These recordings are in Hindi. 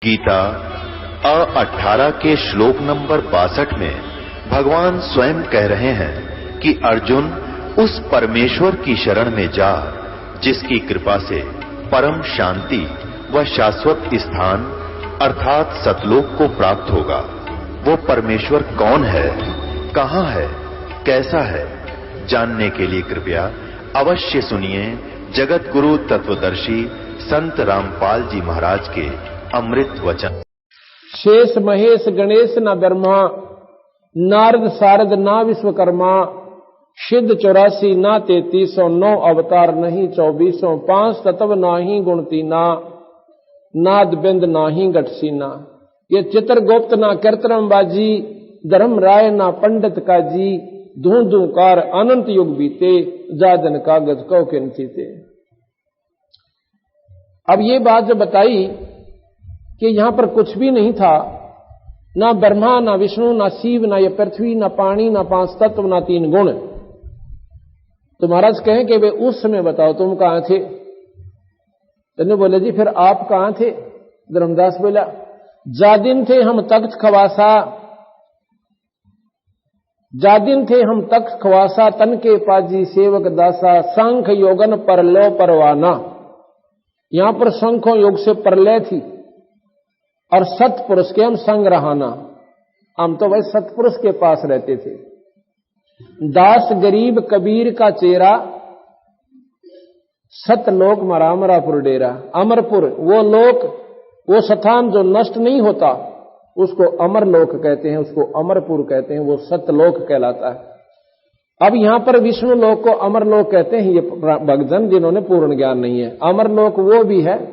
गीता 18 के श्लोक नंबर 62 में भगवान स्वयं कह रहे हैं कि अर्जुन उस परमेश्वर की शरण में जा जिसकी कृपा से परम शांति व शाश्वत स्थान अर्थात सतलोक को प्राप्त होगा। वो परमेश्वर कौन है, कहां है, कैसा है, जानने के लिए कृपया अवश्य सुनिए जगत गुरु तत्वदर्शी संत रामपाल जी महाराज के अमृत वचन। शेष महेश गणेश न ब्रह्मा, नारद सारद ना विश्वकर्मा, सिद्ध 84 ना 3309 अवतार नहीं 2400, 5 तत्व नाही गुण तीना, नाद बिंद नाही गटसीना। ये चित्रगुप्त ना कीर्तनम बाजी, धर्म राय ना पंडित का जी, धू धूकार अनंत युग बीते, जादन कागज कौ के नचीते। अब ये बात जो बताई कि यहां पर कुछ भी नहीं था, ना ब्रह्मा ना विष्णु ना शिव ना ये पृथ्वी ना पानी ना 5 तत्व ना 3 गुण, तो महाराज कहें कि वे उस समय बताओ तुम कहां थे। तो बोले जी फिर आप कहां थे। धर्मदास बोला जा दिन थे हम तख्त खवासा, जा दिन थे हम तख्त खवासा, तन के पाजी सेवक दासा, सांख योगन परलो परवाना। यहां पर शंखों योग से परलय थी और सतपुरुष के हम संग रहाना। हम तो वही सतपुरुष के पास रहते थे। दास गरीब कबीर का चेहरा, सतलोक मरामरापुर डेरा। अमरपुर वो लोक, वो स्थान जो नष्ट नहीं होता उसको अमर लोक कहते हैं, उसको अमरपुर कहते हैं, वो सतलोक कहलाता है। अब यहां पर विष्णु लोक को अमर लोक कहते हैं ये भक्तजन जिन्होंने पूर्ण ज्ञान नहीं है। अमर लोक वो भी है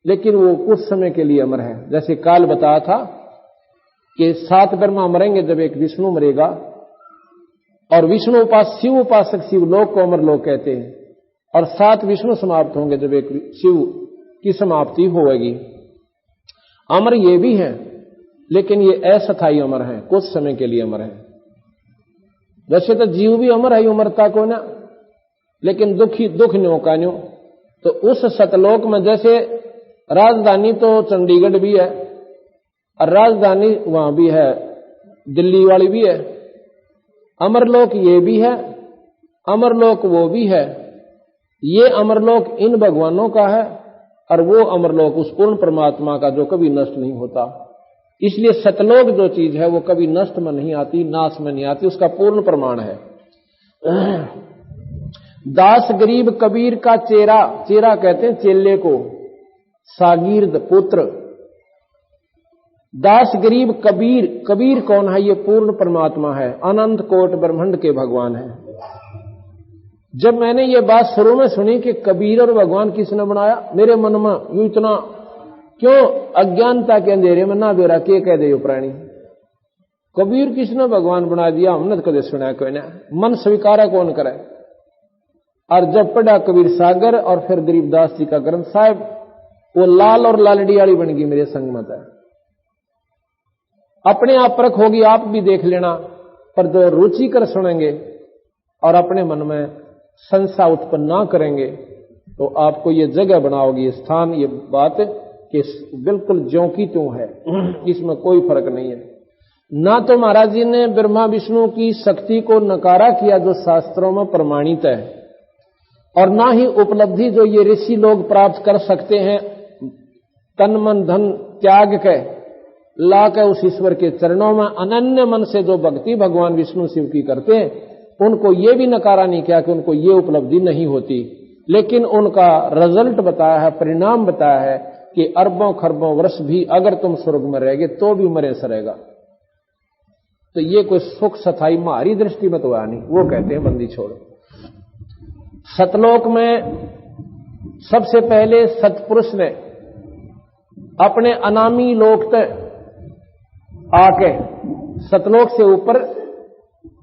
लेकिन वो कुछ समय के लिए अमर है। जैसे काल बताया था कि 7 ब्रह्मा मरेंगे जब एक विष्णु मरेगा, और विष्णु शिव उपासक शिवलोक को अमर लोक कहते हैं, और 7 विष्णु समाप्त होंगे जब एक शिव की समाप्ति होगी। अमर ये भी है लेकिन ये अस्थायी अमर है, कुछ समय के लिए अमर है। वैसे तो जीव भी अमर है उमरता को ना, लेकिन दुख न्यो का न्यो। तो उस सतलोक में जैसे राजधानी तो चंडीगढ़ भी है और राजधानी वहां भी है, दिल्ली वाली भी है। अमरलोक ये भी है, अमरलोक वो भी है। ये अमरलोक इन भगवानों का है और वो अमरलोक उस पूर्ण परमात्मा का जो कभी नष्ट नहीं होता। इसलिए सतलोक जो चीज है वो कभी नष्ट में नहीं आती, नाश में नहीं आती, उसका पूर्ण प्रमाण है। दास गरीब कबीर का चेरा, चेरा कहते हैं चेले को, सागिर्द पुत्र। दास गरीब कबीर, कबीर कौन है? ये पूर्ण परमात्मा है, अनंत कोट ब्रह्मांड के भगवान है। जब मैंने ये बात शुरू में सुनी कि कबीर और भगवान किसने बनाया, मेरे मन में यूं इतना क्यों अज्ञानता के अंधेरे में ना बेरा के कह दे प्राणी, कबीर किसने भगवान बना दिया, हमने तो कदे सुना कोई ना, मन स्वीकारा कौन करे। और जब पढ़ा कबीर सागर और फिर गरीबदास जी का ग्रंथ साहिब, वो लाल और लालड़ी वाली बन गई मेरे संग में। अपने आप परख होगी, आप भी देख लेना, पर जो रुचि कर सुनेंगे और अपने मन में संशय उत्पन्न ना करेंगे तो आपको ये जगह बनाओगी, स्थान, ये बात कि बिल्कुल ज्यों की त्यों है, इसमें कोई फर्क नहीं है। ना तो महाराज जी ने ब्रह्मा विष्णु की शक्ति को नकारा किया जो शास्त्रों में प्रमाणित है, और ना ही उपलब्धि जो ये ऋषि लोग प्राप्त कर सकते हैं तन मन धन त्याग के ला के उस ईश्वर के चरणों में अनन्य मन से जो भक्ति भगवान विष्णु शिव की करते हैं, उनको ये भी नकारा नहीं किया कि उनको ये उपलब्धि नहीं होती, लेकिन उनका रिजल्ट बताया है, परिणाम बताया है कि अरबों खरबों वर्ष भी अगर तुम स्वर्ग में रहेगे तो भी मरे सरेगा। तो ये कोई सुख सथाई हमारी दृष्टि में तो आया नहीं, वो कहते हैं बंदी छोड़ो। सतलोक में सबसे पहले सतपुरुष ने अपने अनामी लोक तक आके, सतलोक से ऊपर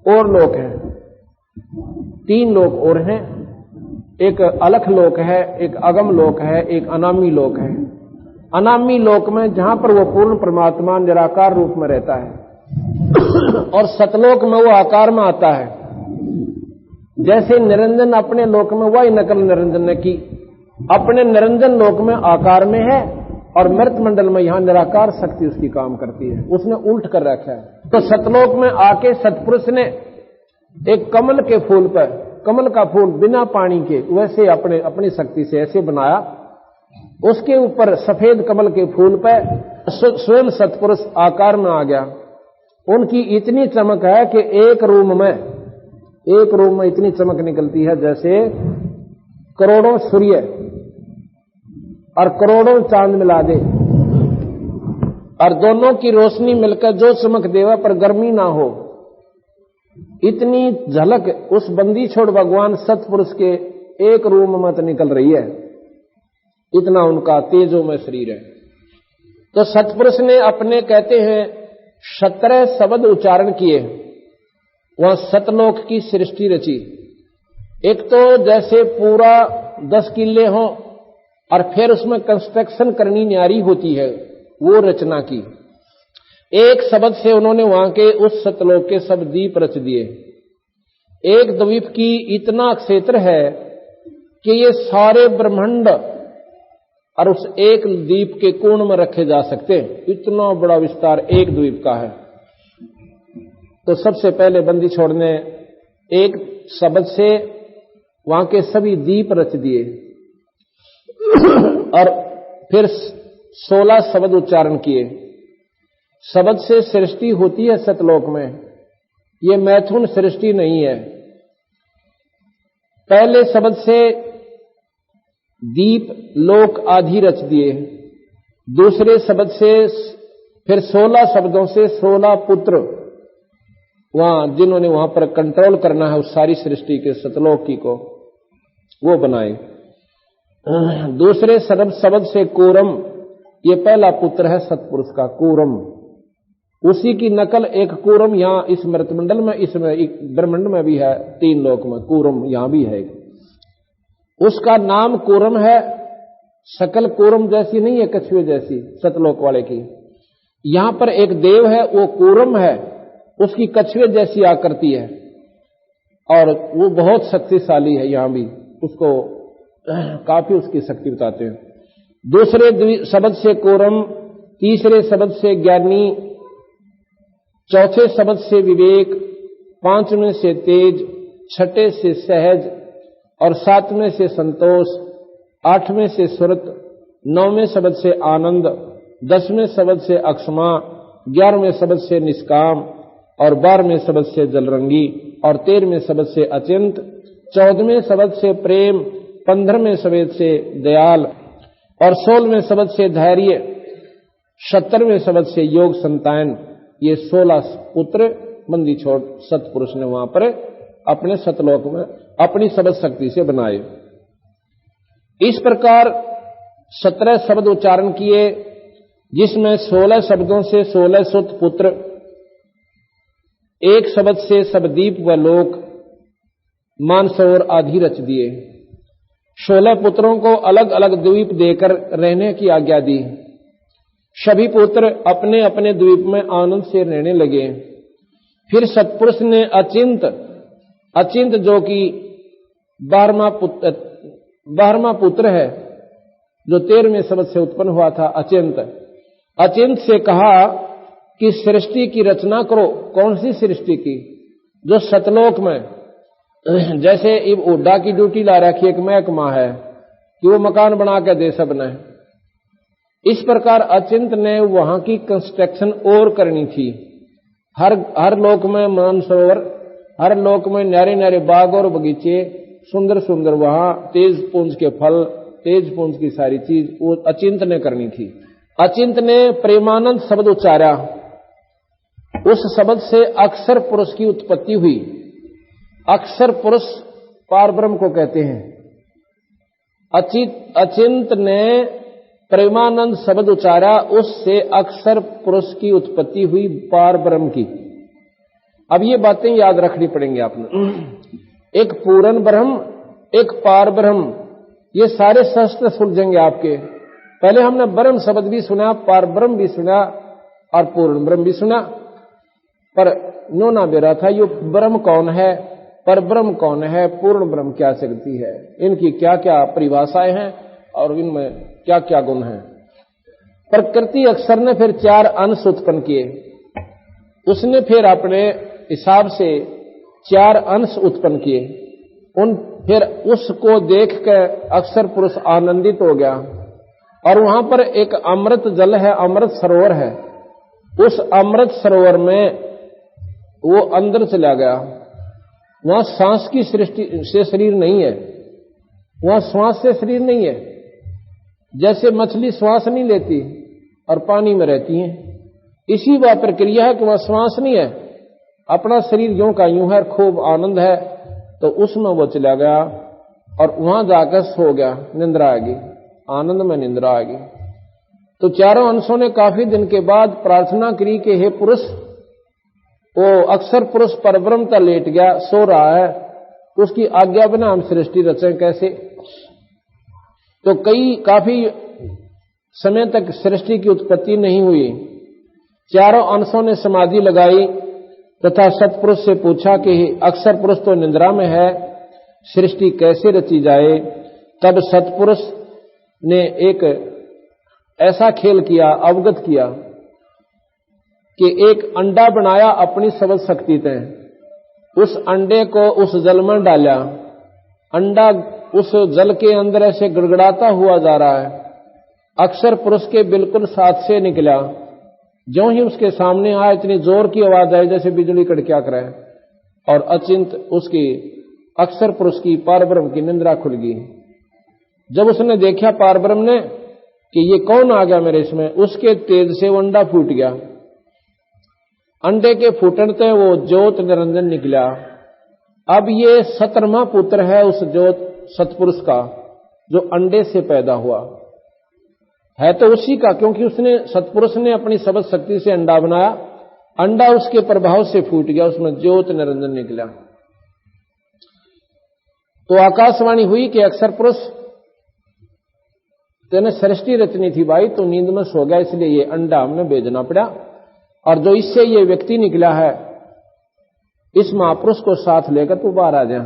और लोक हैं, 3 लोक और हैं, एक अलख लोक है, एक अगम लोक है, एक अनामी लोक है। अनामी लोक में जहां पर वो पूर्ण परमात्मा निराकार रूप में रहता है और सतलोक में वो आकार में आता है। जैसे निरंजन अपने लोक में वही नकल निरंजन ने की, अपने निरंजन लोक में आकार में है और मृत मंडल में यहां निराकार शक्ति उसकी काम करती है, उसने उल्ट कर रखा है। तो सतलोक में आके सतपुरुष ने एक कमल के फूल पर, कमल का फूल बिना पानी के वैसे अपनी शक्ति से ऐसे बनाया, उसके ऊपर सफेद कमल के फूल पर स्वयं सतपुरुष आकार में आ गया। उनकी इतनी चमक है कि एक रूम में इतनी चमक निकलती है जैसे करोड़ों सूर्य और करोड़ों चांद मिला दे, और दोनों की रोशनी मिलकर जो चमक देवा पर गर्मी ना हो, इतनी झलक उस बंदी छोड़ भगवान सतपुरुष के एक रूम में तो निकल रही है, इतना उनका तेजोमय शरीर है। तो सतपुरुष ने अपने कहते हैं 17 शब्द उच्चारण किए, वहां सतलोक की सृष्टि रची। एक तो जैसे पूरा 10 किले हो और फिर उसमें कंस्ट्रक्शन करनी न्यारी होती है, वो रचना की। एक शब्द से उन्होंने वहां के उस सतलोक के सब द्वीप रच दिए। एक द्वीप की इतना क्षेत्र है कि ये सारे ब्रह्मांड और उस एक द्वीप के कोण में रखे जा सकते हैं, इतना बड़ा विस्तार एक द्वीप का है। तो सबसे पहले बंदी छोड़ ने एक शब्द से वहां के सभी द्वीप रच दिए और फिर 16 शब्द उच्चारण किए। शब्द से सृष्टि होती है सतलोक में, ये मैथुन सृष्टि नहीं है। पहले शब्द से दीप लोक आदि रच दिए, दूसरे शब्द से फिर 16 शब्दों से 16 पुत्र वहां जिन्होंने वहां पर कंट्रोल करना है उस सारी सृष्टि के सतलोक की को, वो बनाए। दूसरे शब्द से कूरम, ये पहला पुत्र है सतपुरुष का कूरम, उसी की नकल एक कूरम यहां इस मृतमंडल में, इसमें ब्रह्मांड में भी है, 3 लोक में कूरम यहां भी है। उसका नाम कूरम है, शकल कूरम जैसी नहीं है, कछुए जैसी सतलोक वाले की। यहां पर एक देव है, वो कूरम है, उसकी कछुए जैसी आकृति है और वो बहुत शक्तिशाली है। यहां भी उसको काफी उसकी शक्ति बताते हैं। दूसरे शब्द से कूरम, तीसरे शब्द से ज्ञानी, चौथे शब्द से विवेक, 5वें से तेज, 6ठे से सहज और 7वें से संतोष, 8वें से सुरत, 9वें शब्द से आनंद, 10वें शब्द से अक्षमा, 11वें शब्द से निष्काम और 12वें शब्द से जलरंगी और 13वें शब्द से अचिंत, 14वें शब्द से प्रेम, 15वें शब्द से दयाल और 16वें शब्द से धैर्य, 17वें शब्द से योग संतान। ये 16 पुत्र बंदी छोड़ सतपुरुष ने वहां पर अपने सतलोक में अपनी शब्द शक्ति से बनाए। इस प्रकार 17 शब्द उच्चारण किए, जिसमें 16 शब्दों से 16 सुत पुत्र, एक शब्द से सबदीप व लोक, मानसरोवर आदि रच दिए। 16 पुत्रों को अलग अलग द्वीप देकर रहने की आज्ञा दी। सभी पुत्र अपने अपने द्वीप में आनंद से रहने लगे। फिर सतपुरुष ने अचिंत जो कि 12वां पुत्र है, जो 13वें शब्द से उत्पन्न हुआ था, अचिंत से कहा कि सृष्टि की रचना करो। कौन सी सृष्टि की? जो सतलोक में, जैसे उड्डा की ड्यूटी ला रखी एक महकमा है कि वो मकान बना के दे सबने, इस प्रकार अचिंत ने वहां की कंस्ट्रक्शन और करनी थी। हर लोक में मानसरोवर, हर लोक में न्यारे न्यारे बाग और बगीचे, सुंदर सुंदर वहां तेज पुंज के फल, तेज पुंज की सारी चीज वो अचिंत ने करनी थी। अचिंत ने प्रेमानंद शब्द उच्चारा, उस शब्द से अक्षर पुरुष की उत्पत्ति हुई। अक्षर पुरुष पारब्रह्म को कहते हैं। अचिंत ने प्रेमानंद शब्द उच्चारा, उससे अक्षर पुरुष की उत्पत्ति हुई पारब्रह्म की। अब ये बातें याद रखनी पड़ेंगी आपने। एक पूर्ण ब्रह्म, एक पार ब्रह्म, ये सारे शस्त्र सुलझेंगे आपके। पहले हमने ब्रह्म शब्द भी सुना, पार ब्रह्म भी सुना और पूर्ण ब्रह्म भी सुना, पर नोना बेरा था ये ब्रह्म कौन है, पर ब्रह्म कौन है, पूर्ण ब्रह्म क्या शक्ति है, इनकी क्या क्या परिभाषाएं हैं और इनमें क्या क्या गुण हैं। प्रकृति अक्षर ने फिर 4 अंश उत्पन्न किए। उसने फिर अपने हिसाब से 4 अंश उत्पन्न किए। फिर उसको देखकर अक्षर पुरुष आनंदित हो गया और वहां पर एक अमृत जल है, अमृत सरोवर है। उस अमृत सरोवर में वो अंदर चला गया। वहां सांस की सृष्टि से शरीर नहीं है, वहां श्वास से शरीर नहीं है। जैसे मछली श्वास नहीं लेती और पानी में रहती है, इसी वह प्रक्रिया है कि वह श्वास नहीं है, अपना शरीर यूं का यूं है, खूब आनंद है। तो उसमें वो चला गया और वहां जाकर सो गया, निंद्रा आ गई, आनंद में निंद्रा आ गई। तो 4 अंशों ने काफी दिन के बाद प्रार्थना करी कि हे पुरुष, वो अक्षर पुरुष परब्रह्म तक लेट गया, सो रहा है, उसकी आज्ञा बिना हम सृष्टि रचें कैसे। तो काफी समय तक सृष्टि की उत्पत्ति नहीं हुई। 4 अंशों ने समाधि लगाई तथा सतपुरुष से पूछा कि अक्षर पुरुष तो निद्रा में है, सृष्टि कैसे रची जाए। तब सतपुरुष ने एक ऐसा खेल किया, अवगत किया कि एक अंडा बनाया अपनी सबल शक्ति से, उस अंडे को उस जल में डाला, अंडा उस जल के अंदर ऐसे गड़गड़ाता हुआ जा रहा है। अक्षर पुरुष के बिल्कुल साथ से निकला, ज्यों ही उसके सामने आया इतनी जोर की आवाज आई जैसे बिजली कड़किया करे, और अचिंत उसकी अक्षर पुरुष की पारब्रह्म की निंद्रा खुल गई। जब उसने देखा पारब्रह्म ने कि ये कौन आ गया मेरे इसमें, उसके तेज से वो अंडा फूट गया। अंडे के फूटने वो ज्योत निरंजन निकला। अब ये 17वां पुत्र है उस ज्योत सतपुरुष का, जो अंडे से पैदा हुआ है, तो उसी का, क्योंकि उसने सतपुरुष ने अपनी सबद शक्ति से अंडा बनाया, अंडा उसके प्रभाव से फूट गया, उसमें ज्योत निरंजन निकला। तो आकाशवाणी हुई कि अक्षर पुरुष तेने सृष्टि रचनी थी भाई, तो नींद में सो गया, इसलिए ये अंडा हमने भेजना पड़ा, और जो इससे ये व्यक्ति निकला है इस महापुरुष को साथ लेकर तू बाहर आ जा।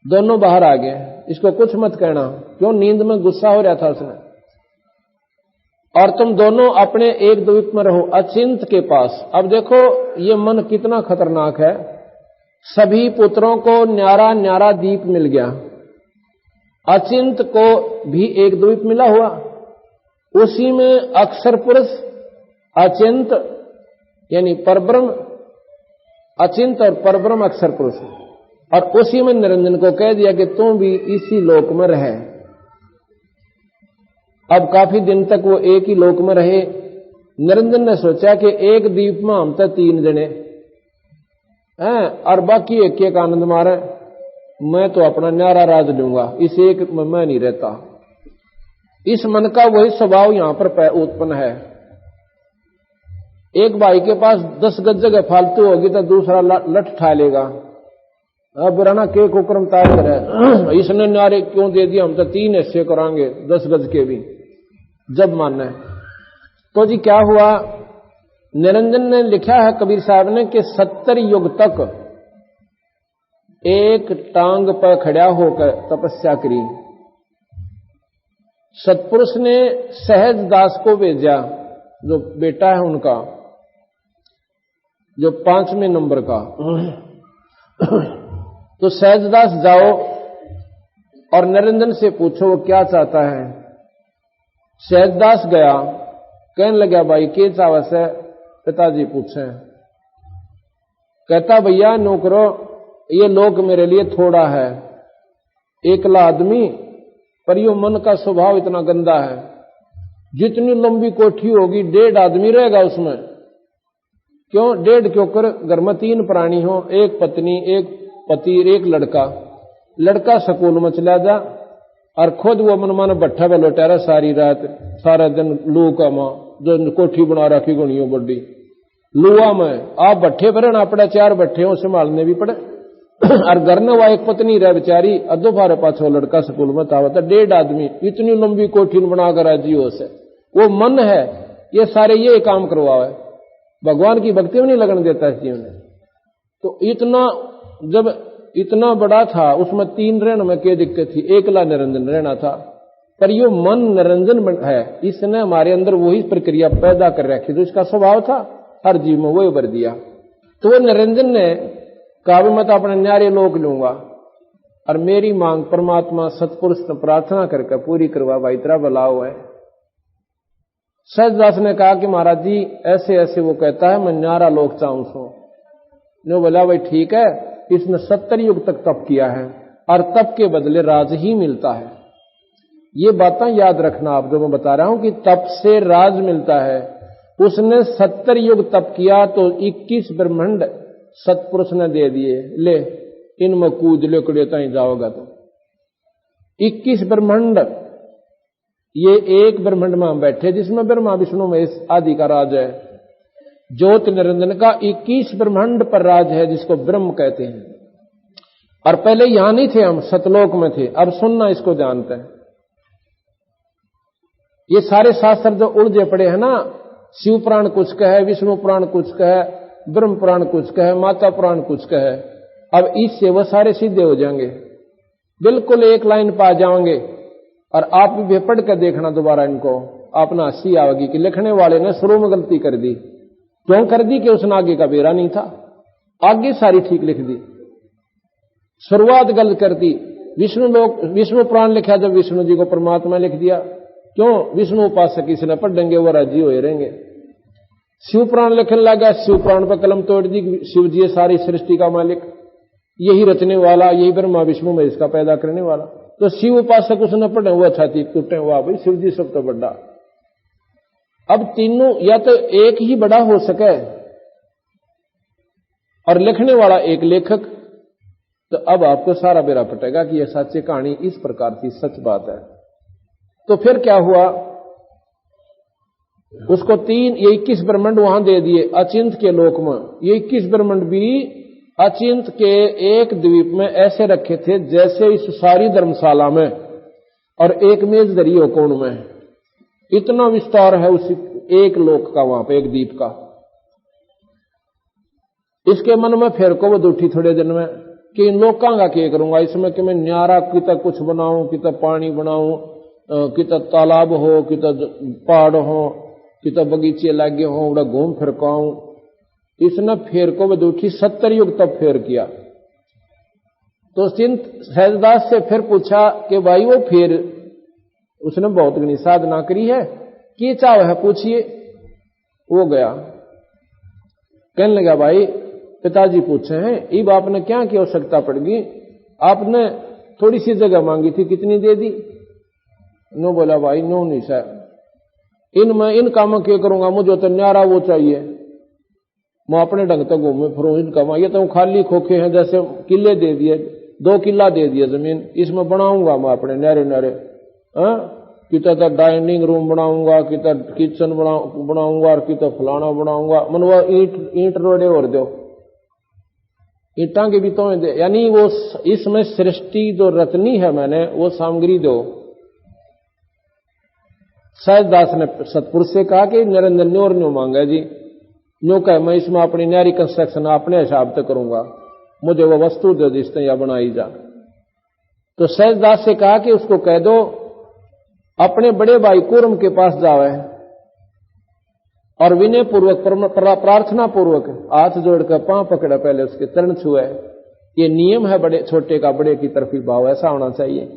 दोनों बाहर आ गए, इसको कुछ मत कहना, क्यों नींद में गुस्सा हो रहा था उसने। और तुम दोनों अपने एक द्वीप में रहो, अचिंत के पास। अब देखो ये मन कितना खतरनाक है। सभी पुत्रों को न्यारा न्यारा द्वीप मिल गया, अचिंत को भी एक द्वीप मिला हुआ, उसी में अक्षर पुरुष, अचिंत यानी परब्रह्म, अचिंत और परब्रह्म अक्षर पुरुष, और उसी में निरंजन को कह दिया कि तुम भी इसी लोक में रहे। अब काफी दिन तक वो एक ही लोक में रहे। निरंजन ने सोचा कि एक द्वीप में हम तो 3 जने हैं और बाकी एक आनंद मारे, मैं तो अपना न्यारा राज लूंगा, इस एक में मैं नहीं रहता। इस मन का वही स्वभाव यहां पर उत्पन्न है। एक भाई के पास 10 गज जगह फालतू होगी तो दूसरा लठ ठा लेगा, अब राना के कुक्रम तार करे, इसने न्यारे क्यों दे दिया, हम तो 3 हिस्से करांगे 10 गज के भी, जब मानना है। तो जी क्या हुआ, निरंजन ने लिखा है कबीर साहब ने कि 70 युग तक एक टांग पर खड़ा होकर तपस्या करी। सतपुरुष ने सहज दास को भेजा, जो बेटा है उनका, जो 5वें नंबर का, तो सहजदास जाओ और निरंजन से पूछो वो क्या चाहता है। सहजदास गया, कहने लगा भाई के चावस है, पिताजी पूछे। कहता भैया नौकरो, ये लोक मेरे लिए थोड़ा है, एकला आदमी, पर यो मन का स्वभाव इतना गंदा है, जितनी लंबी कोठी होगी 1.5 आदमी रहेगा उसमें। क्यों 1.5 क्यों कर, घर में 3 प्राणी हो, एक पत्नी, एक पति, एक लड़का। लड़का स्कूल में चला जा और खुद वो मनमान भट्ठा पे लौटा रहा सारी रात, सारा दिन लू का मां, जो कोठी बना रखी गुणियों बड़ी लुआ में, आप भट्ठे पर रहना पड़ा, 4 भट्ठे हो संभालने भी पड़े, और घर में वह एक पत्नी रह बेचारी, अदो फारे पाछो लड़का स्कूल में था, 1.5 आदमी, इतनी लंबी कोठी बनाकर राजी हो से। वो मन है, ये सारे ये काम करवावे, भगवान की भक्ति में नहीं लगन देता इस जीवन में। तो इतना जब इतना बड़ा था, उसमें 3 रहने में क्या दिक्कत थी, एकला निरंजन रहना था। पर यो मन निरंजन है, इसने हमारे अंदर वही प्रक्रिया पैदा कर रखी जो इसका स्वभाव था, हर जीव में वही भर दिया। तो वो निरंजन ने कहा मैं तो अपने न्यारे लोक लूंगा और मेरी मांग परमात्मा सतपुरुष ने प्रार्थना करके पूरी करवा भाई, तेरा भला हुआ है। सहजदास ने कहा कि महाराज जी ऐसे ऐसे वो कहता है मैं न्यारा लोक चाहूं सो। जो बोला भाई ठीक है, इसने 70 युग तक तप किया है और तप के बदले राज ही मिलता है। ये बातें याद रखना आप जो मैं बता रहा हूं कि तप से राज मिलता है। उसने 70 युग तप किया तो 21 ब्रह्मांड सतपुरुष ने दे दिए, ले इनमें कूद ले कड़े ताई जाओगा तो 21 ब्रह्मांड। ये एक ब्रह्मांड में हम बैठे जिसमें ब्रह्मा विष्णु महेश आदि का राज है। ज्योत निरंजन का 21 ब्रह्मांड पर राज है जिसको ब्रह्म कहते हैं। और पहले यहां नहीं थे, हम सतलोक में थे। अब सुनना, इसको जानते हैं। ये सारे शास्त्र जो उलझे पड़े हैं ना, शिव पुराण कुछ कहे, विष्णु पुराण कुछ कहे, ब्रह्म पुराण कुछ कहे, माता पुराण कुछ कहे, अब इससे वो सारे सीधे हो जाएंगे, बिल्कुल एक लाइन पा जाओगे। और आप भी पढ़ कर देखना दोबारा इनको, आपने हंसी आएगी कि लिखने वाले ने शुरू में गलती कर दी। क्यों कर दी? कि उसने आगे का बेरा नहीं था, आगे सारी ठीक लिख दी, शुरुआत गलत कर दी। विष्णु पुराण लिखा जब विष्णु जी को परमात्मा लिख दिया। क्यों? विष्णु उपासक इसने पढ़ेंगे वो राजी हो रहेंगे। शिव पुराण लिखने लगा, शिव पुराण पर कलम तोड़ दी। शिव जी सारी सृष्टि का मालिक, यही रचने वाला, यही ब्रह्मा विष्णु में इसका पैदा करने वाला। तो शिव उपासक उसने पढ़े, वो छाती टूटे, वाह भाई शिव जी सब तो बड़ा। अब तीनों या तो एक ही बड़ा हो सके और लिखने वाला एक लेखक, तो अब आपको सारा बेरा पटेगा कि यह सच्ची कहानी इस प्रकार की सच बात है। तो फिर क्या हुआ? उसको ये 21 ब्रह्मांड वहां दे दिए अचिंत के लोक में। ये 21 ब्रह्मांड भी अचिंत के एक द्वीप में ऐसे रखे थे जैसे इस सारी धर्मशाला में, और एक मेज धरी हो कोण में। इतना विस्तार है उस एक लोक का, वहां पे एक द्वीप का। इसके मन में फिर को वो दुठी थोड़े दिन में कि इन लोकां का क्या करूंगा इसमें, कि मैं न्यारा कितना कुछ बनाऊं, कितना पानी बनाऊं, कितना तालाब हो, कितना पहाड़ हो, कितना बगीचे लागे हो, बड़ा घूम फिर काऊं। इसने फेर को वो दुठी 70 युग तक फेर किया। तो सिंध सहजदास से फिर पूछा कि भाई वो फिर उसने बहुत घनी साधना करी है, कि चाव है पूछिए। वो गया, कहने लगा भाई पिताजी पूछे हैं, इब आपने क्या की आवश्यकता पड़गी? आपने थोड़ी सी जगह मांगी थी, कितनी दे दी? नो बोला भाई नो नहीं सर, इन कामों क्या करूंगा, मुझे तो न्यारा वो चाहिए, मैं अपने ढंग तक घूमे फिरूं। इन कामों ये तो खाली खोखे हैं, जैसे किले दे दिए, 2 किला दे दिए जमीन, इसमें बनाऊंगा मैं अपने न्यारे न्यारे। कितना डाइनिंग रूम बनाऊंगा, कितना किचन बनाऊंगा, और कितना फलाना बनाऊंगा। मनवा ईंट रोड़े और दो, ईंटा के भी तो यानी वो इसमें सृष्टि जो रचनी है मैंने, वो सामग्री दो। सहजदास ने सतपुरुष से कहा कि निरंजन न्योर न्यो मांगा जी, न्यो कह मैं इसमें अपनी न्यारी कंस्ट्रक्शन अपने हिसाब से करूंगा, मुझे वो वस्तु दे जिसने या बनाई जा। तो सहजदास से कहा कि उसको कह दो अपने बड़े भाई कूर्म के पास जावे और विनय पूर्वक प्रार्थना पूर्वक हाथ जोड़कर पांव पकड़ा, पहले उसके चरण छुए। ये नियम है बड़े छोटे का बड़े की तरफ भाव, ऐसा होना चाहिए।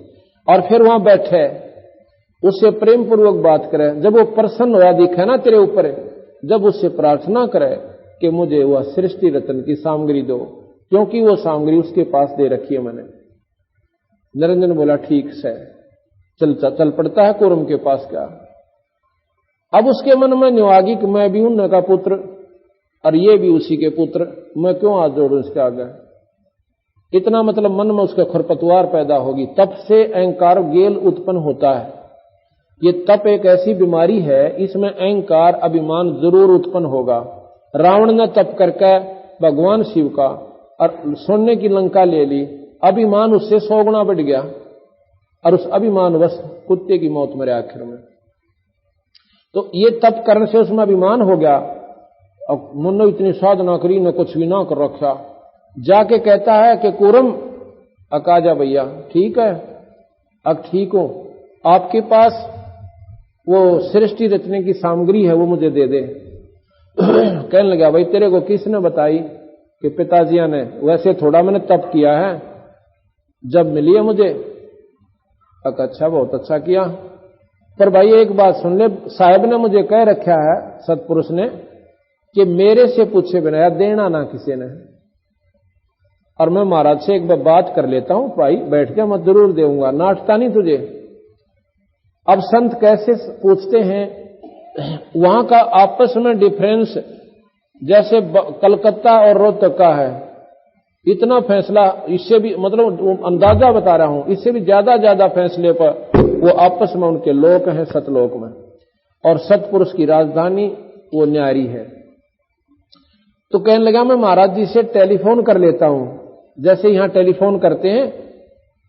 और फिर वहां बैठे, उससे प्रेम पूर्वक बात करे। जब वो प्रसन्न हुआ दिखे ना तेरे ऊपर, जब उससे प्रार्थना करे कि मुझे वह सृष्टि रत्न की सामग्री दो, क्योंकि वो सामग्री उसके पास दे रखी है मैंने। निरंजन बोला ठीक से, चल पड़ता है कूर्म के पास का। अब उसके मन में न्योआगी कि मैं भी उन का पुत्र और ये भी उसी के पुत्र, मैं क्यों हाथ जोड़ूं इसके आगे। इतना मतलब मन में उसके खरपतवार पैदा होगी। तप से अहंकार गेल उत्पन्न होता है। ये तप एक ऐसी बीमारी है, इसमें अहंकार अभिमान जरूर उत्पन्न होगा। रावण ने तप करके भगवान शिव का और सोने की लंका ले ली, अभिमान उससे 100 गुना बढ़ गया और उस अभिमानवश कुत्ते की मौत मरे आखिर में। तो ये तप करने से उसमें अभिमान हो गया। अब मुन्नो इतनी साधना करी न कुछ भी ना कर रखा, जाके कहता है कि कूर्म अकाजा भैया ठीक है, अब ठीक हो, आपके पास वो सृष्टि रचने की सामग्री है, वो मुझे दे दे। कहने लगा, भाई तेरे को किसने बताई कि पिताजिया ने? वैसे थोड़ा मैंने तप किया है, जब मिली है मुझे। अच्छा, बहुत अच्छा किया, पर भाई एक बात सुन ले, साहब ने मुझे कह रखा है, सतपुरुष ने, कि मेरे से पूछे बिना देना ना किसी ने। और मैं महाराज से एक बार बात कर लेता हूं, भाई बैठ जा, मैं जरूर देऊंगा, नाटता नहीं तुझे। अब संत कैसे पूछते हैं, वहां का आपस में डिफरेंस जैसे कलकत्ता और रोहतक का है, इतना फैसला, इससे भी मतलब अंदाजा बता रहा हूं, इससे भी ज्यादा फैसले पर वो आपस में उनके लोक हैं सतलोक में। और सतपुरुष की राजधानी वो न्यारी है। तो कहने लगा, मैं महाराज जी से टेलीफोन कर लेता हूं, जैसे यहां टेलीफोन करते हैं,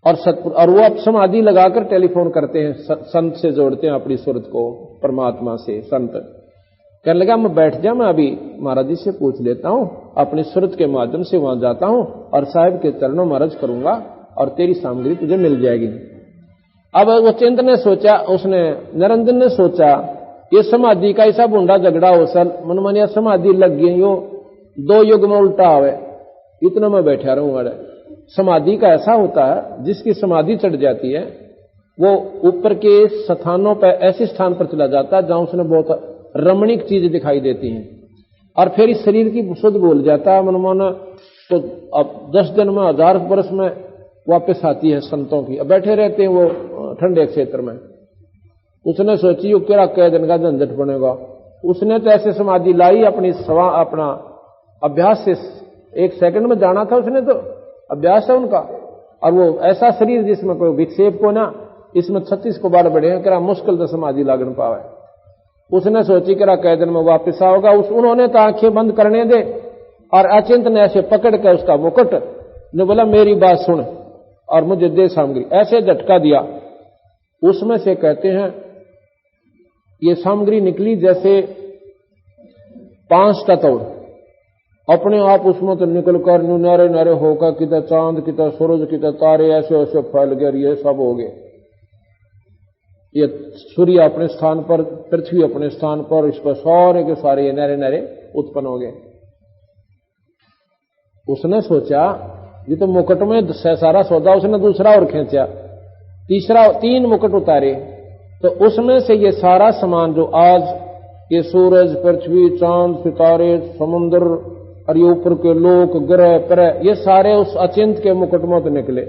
और वो अब समाधि लगाकर टेलीफोन करते हैं, संत से जोड़ते हैं अपनी सूरत को परमात्मा से। संत कहने लगा, मैं बैठ जा, मैं अभी महाराज जी से पूछ लेता हूं, अपनी सूरत के माध्यम से वहां जाता हूं और साहिब के चरणों में अर्ज करूंगा और तेरी सामग्री तुझे मिल जाएगी। अब वो चिंत ने सोचा, उसने निरंजन ने सोचा, ये समाधि का ऐसा बूंदा झगड़ा हो सल, मनमानिया समाधि लग गई, यो 2 युग में उल्टा आवे, इतना मैं बैठा रहूंगा। समाधि का ऐसा होता है, जिसकी समाधि चढ़ जाती है वो ऊपर के स्थानों पर, ऐसे स्थान पर चला जाता है जहां उसने बहुत रमणीक चीज दिखाई देती हैं, और फिर इस शरीर की शुद्ध भूल जाता है मनमाना। तो अब 10 दिन में 1000 वर्ष में वापस आती है संतों की। अब बैठे रहते हैं वो ठंडे क्षेत्र में। उसने सोची वो क्या कई दिन का झंझट बनेगा, उसने तो ऐसे समाधि लाई अपना अभ्यास से 1 सेकंड में जाना था, उसने तो अभ्यास है उनका। और वो ऐसा शरीर जिसमें कोई विक्षेप को ना, इसमें 36 को बार बढ़े, करा मुश्किल तो समाधि लागन पावे। उसने सोची करा कई दिन में वापिस आओगा। उन्होंने तो आंखें बंद करने दे, और अचिंत ने ऐसे पकड़ के उसका मुकुट ने बोला, मेरी बात सुन और मुझे दे सामग्री, ऐसे झटका दिया। उसमें से कहते हैं ये सामग्री निकली जैसे 5 तत्व अपने आप उसमें तो निकलकर नारे नारे होकर, किधर चांद, किधर सूरज, किधर तारे, ऐसे ऐसे फैल गए, ये सब हो गए। ये सूर्य अपने स्थान पर, पृथ्वी अपने स्थान पर, इस पर सारे के सारे ये नारे नारे उत्पन्न हो गए। उसने सोचा ये तो मुकुट में सारा सौदा, उसने दूसरा और खींचा, 3 मुकुट उतारे, तो उसमें से ये सारा सामान जो आज ये सूरज, पृथ्वी, चांद, सितारे, समुद्र और ये ऊपर के लोक, ग्रह, परह, ये सारे उस अचिंत के मुकुट में तो निकले।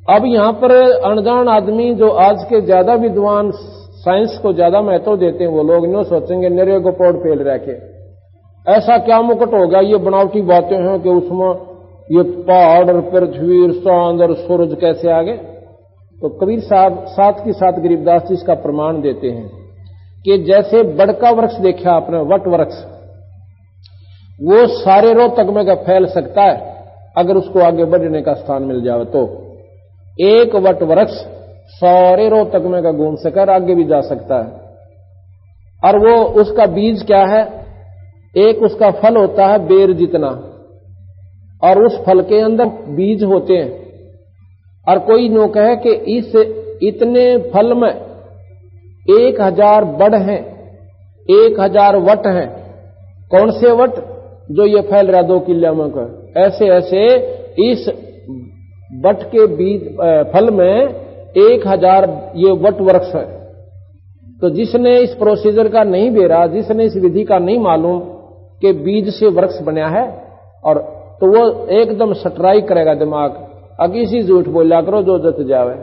अब यहां पर अनजान आदमी जो आज के ज्यादा विद्वान, साइंस को ज्यादा महत्व देते हैं, वो लोग नो सोचेंगे निरे को पौड़ फेल रखे, ऐसा क्या मुकुट होगा, ये बनावटी बातें हैं कि उसमें ये पहाड़ और पृथ्वी, चांद और सूरज कैसे आ गए। तो कबीर साहब साथ की साथ गरीबदास जी इसका प्रमाण देते हैं कि जैसे बड़का वृक्ष देखा आपने, वट वृक्ष, वो सारे रोहतक में का फैल सकता है अगर उसको आगे बढ़ने का स्थान मिल जाए। तो एक वट वृक्ष सारे रोहतक में का घूम सकर आगे भी जा सकता है। और वो उसका बीज क्या है, एक उसका फल होता है बेर जितना, और उस फल के अंदर बीज होते हैं। और कोई नो कहे कि इस इतने फल में 1000 बड़ हैं, 1000 वट हैं। कौन से वट? जो ये फैल रहा 2 किलो में का, ऐसे ऐसे इस वट के बीज फल में 1000 ये वट वृक्ष है। तो जिसने इस प्रोसीजर का नहीं बेरा, जिसने इस विधि का नहीं मालूम कि बीज से वृक्ष बना है, और तो वो एकदम सटराई करेगा दिमाग, अगी सी झूठ बोला करो जो जत जावे,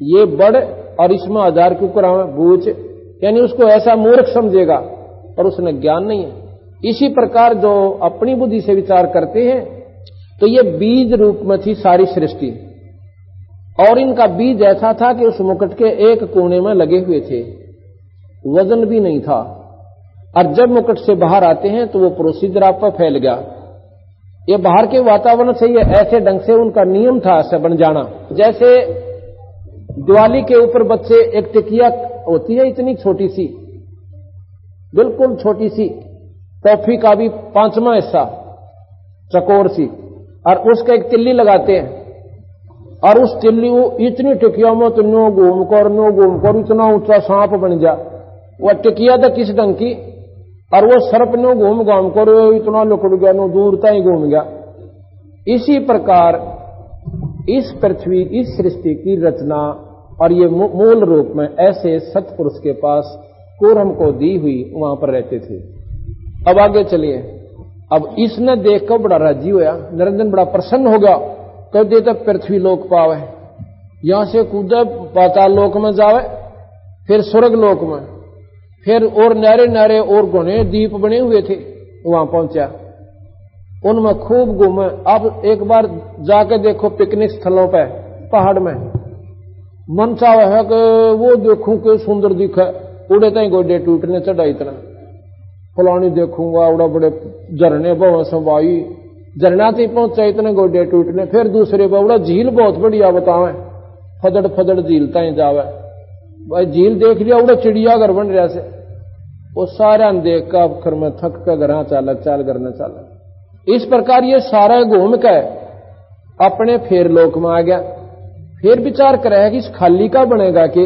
ये बड़ और इसमें 1000 क्यों करावे बूझ, यानी उसको ऐसा मूर्ख समझेगा, पर उसने ज्ञान नहीं है। इसी प्रकार जो अपनी बुद्धि से विचार करते हैं, तो ये बीज रूप में थी सारी सृष्टि, और इनका बीज ऐसा था कि उस मुकुट के एक कोने में लगे हुए थे, वजन भी नहीं था। और जब मुकुट से बाहर आते हैं तो वो प्रोसीजर आप पर फैल गया। ये बाहर के वातावरण से ये ऐसे ढंग से उनका नियम था ऐसे बन जाना। जैसे दिवाली के ऊपर बच्चे एक टिकिया होती है इतनी छोटी सी, बिल्कुल छोटी सी, टॉफी का भी 5वां हिस्सा चकोर सी, और उसका एक तिल्ली लगाते हैं, और उस तिल्ली इतनी टिकिया में तो नो घूम कर इतना ऊंचा सांप बन जा। वह टिकिया था किस ढंग की, और वो सर्प नो घूम घाम कर इतना लुकड़ गया, नो दूर तक घूम गया। इसी प्रकार इस पृथ्वी, इस सृष्टि की रचना और ये मूल रूप में ऐसे सत्पुरुष के पास कूर्म को दी हुई वहां पर रहते थे। अब आगे चलिए। अब इसने देखकर बड़ा राजी होया, निरंजन बड़ा प्रसन्न हो गया। कह देता पृथ्वी लोक पावे, यहां से कूदे पाताल लोक में जावे, फिर स्वर्ग लोक में, फिर और नारे नारे और घने द्वीप बने हुए थे, वहां पहुंचा, उनमें खूब घूमे। अब एक बार जाके देखो पिकनिक स्थलों पे पहाड़ में, मन चाहे है कि वो देखूं कि सुंदर दिखे, उड़े तई गोडे टूटने चढ़ा, इतना फलानी देखूंगा, उड़ा बड़े झरने बहु सवाई, झरना से पहुंचा इतने गोडे टूटने। फिर दूसरे बावड़ा झील बहुत बढ़िया बतावे, फदड़ फदड़ झील तई जावे, भाई झील देख लिया, उड़ा चिड़ियाघर बन रहा से। वो सारा देख का अखर में थक कर घर चाल करने चाल। इस प्रकार ये सारा घूम के अपने फेर लोक में आ गया। फिर विचार करे कि इस खाली का बनेगा कि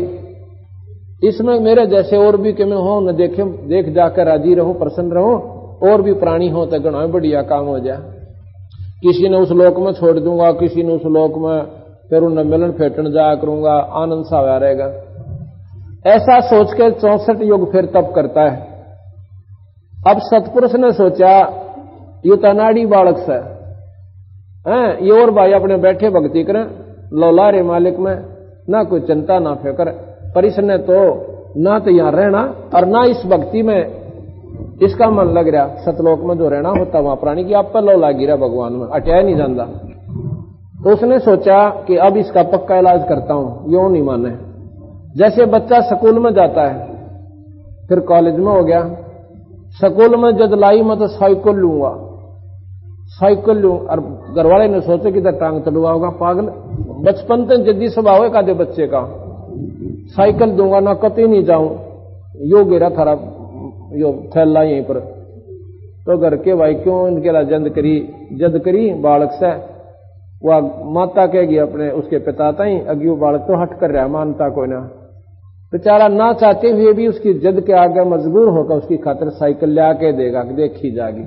इसमें मेरे जैसे और भी कि मैं हो न देखे, देख जाकर राजी रहूं, प्रसन्न रहूं, और भी प्राणी हो तो गणा बढ़िया काम हो जाए। किसी ने उस लोक में छोड़ दूंगा, किसी ने उस लोक में, फिर उन्हें मिलन फेटन जाया करूंगा, आनंद सा आया रहेगा। ऐसा सोच के 64 युग फिर तप करता है। अब सतपुरुष ने सोचा ये तनाड़ी बालक से हैं, ये और भाई अपने बैठे भक्ति करें, लौला रे मालिक में ना कोई चिंता ना फिक्र, पर इसने तो ना तो यहां रहना और ना इस भक्ति में इसका मन लग रहा। सतलोक में जो रहना होता वहां प्राणी की आप पर लौला गिरा भगवान में, अटया नहीं जाता। तो उसने सोचा कि अब इसका पक्का इलाज करता हूं, यो नहीं माने। जैसे बच्चा स्कूल में जाता है, फिर कॉलेज में हो गया, स्कूल में जद लाई मैं तो साइकिल लूंगा, साइकिल लूं, और घरवाले ने सोचे कि टांग तड़वा होगा पागल, बचपन तक जल्दी स्वभाव है कादे बच्चे का, साइकिल दूंगा ना कतई नहीं जाऊं, यो गिरा थारा यो थैला यहीं पर। तो घर के भाई क्यों इनके ला जद करी बालक से, वह माता कहेगी अपने उसके पिता ताई, अग्यू बालक तो हट कर रहा, मानता कोई ना, बेचारा ना चाहते हुए भी उसकी जद के आगे मजबूर होकर उसकी खातिर साइकिल ले आके देगा, देखी जाएगी,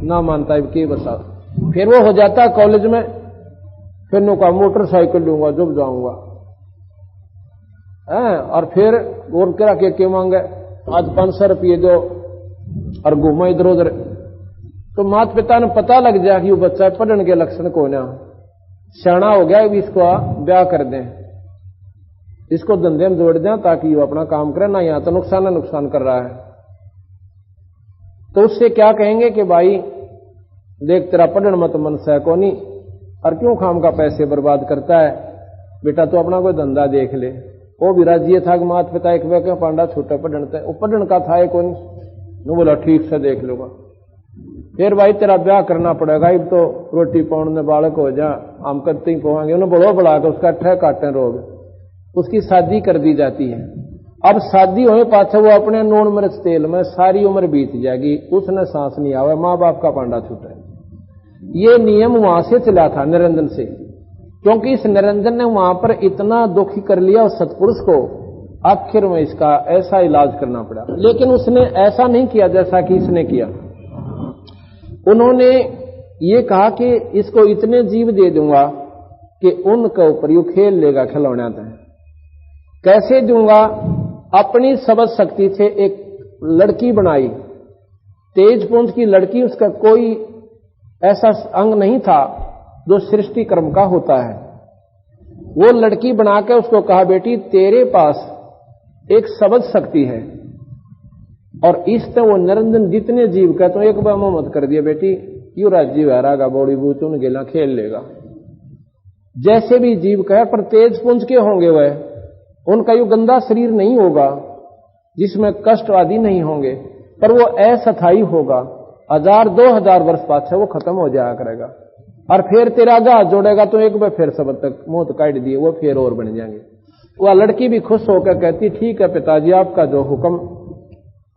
ना मानता है कि बसा। फिर वो हो जाता कॉलेज में, फिर नु का मोटरसाइकिल लूंगा जब जाऊंगा, और फिर और करा के मांगे, आज 500 रुपये दो और घूमो इधर उधर। तो माता पिता ने पता लग जाए कि वो बच्चा पढ़ने के लक्षण को ना सियाना हो गया, इसको ब्याह कर दें, इसको धंधे में जोड़ दें ताकि वो अपना काम करे, ना यहां तो नुकसान कर रहा है। तो उससे क्या कहेंगे कि भाई देख तेरा पढ़ने मत मन से को नहीं, और क्यों खाम का पैसे बर्बाद करता है, बेटा तो अपना कोई धंधा देख ले। वो भी राजी था कि माता पिता एक वे पांडा छोटा पढ़नता है, वो पढ़न का था कौन, नु बोला ठीक से देख लूंगा। फिर भाई तेरा ब्याह करना पड़ेगा, अब तो रोटी पाउन में बालक हो जा, हम कत्ते ही पहुंगे, उन्हें बड़ो बढ़ा कर उसका ठह काटे रोग, उसकी शादी कर दी जाती है। अब शादी होने पाछे वो अपने नून मिर्च तेल में सारी उम्र बीत जाएगी, उसने सांस नहीं आवे, माँ बाप का पांडा छूटे। ये नियम वहां से चला था निरंजन से, क्योंकि इस निरंजन ने वहां पर इतना दुखी कर लिया उस सतपुरुष को, आखिर में इसका ऐसा इलाज करना पड़ा। लेकिन उसने ऐसा नहीं किया जैसा कि इसने किया। उन्होंने ये कहा कि इसको इतने जीव दे दूंगा कि उनके ऊपर यू खेल लेगा खिलौना था। कैसे दूंगा? अपनी सबद शक्ति से एक लड़की बनाई, तेजपुंज की लड़की, उसका कोई ऐसा अंग नहीं था जो सृष्टि कर्म का होता है। वो लड़की बनाकर उसको कहा बेटी तेरे पास एक सबद शक्ति है, और इससे वो निरंजन जितने जीव का तो एक बार मत कर दिया बेटी, यू राज्य हरागा बौड़ी बूच उन गेला खेल लेगा। जैसे भी जीव कहे पर तेजपुंज के होंगे वह, उनका यू गंदा शरीर नहीं होगा जिसमें कष्ट आदि नहीं होंगे, पर वो अस्थायी होगा, 1000-2000 वर्ष पाछे वो खत्म हो जाया करेगा, और फिर तेरा गाह जोड़ेगा तो एक बार फिर सब तक मौत काट दिए वो फिर और बन जाएंगे। वह लड़की भी खुश होकर कहती ठीक है पिताजी, आपका जो हुक्म,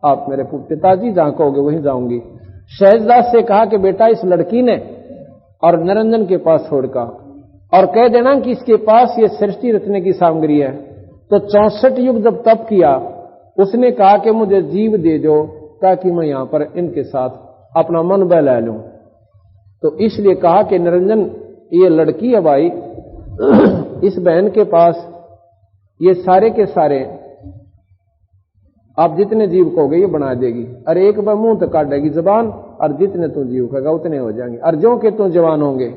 आप मेरे पिताजी जहां कहोगे वहीं जाऊंगी। शहजदास से कहा कि बेटा इस लड़की ने और निरंजन के पास छोड़कर और कह देना कि इसके पास ये सृष्टि रचने की सामग्री है। तो 64 युग जब तप किया, उसने कहा कि मुझे जीव दे दो ताकि मैं यहां पर इनके साथ अपना मन बहला लूं। तो इसलिए कहा कि निरंजन ये लड़की है भाई, इस बहन के पास ये सारे के सारे आप जितने जीव कहोगे ये बना देगी। अरे एक बार मुंह तक काटेगी जबान, और जितने तू जीव कहेगा उतने हो जाएंगे। और जो के तू जवान होंगे,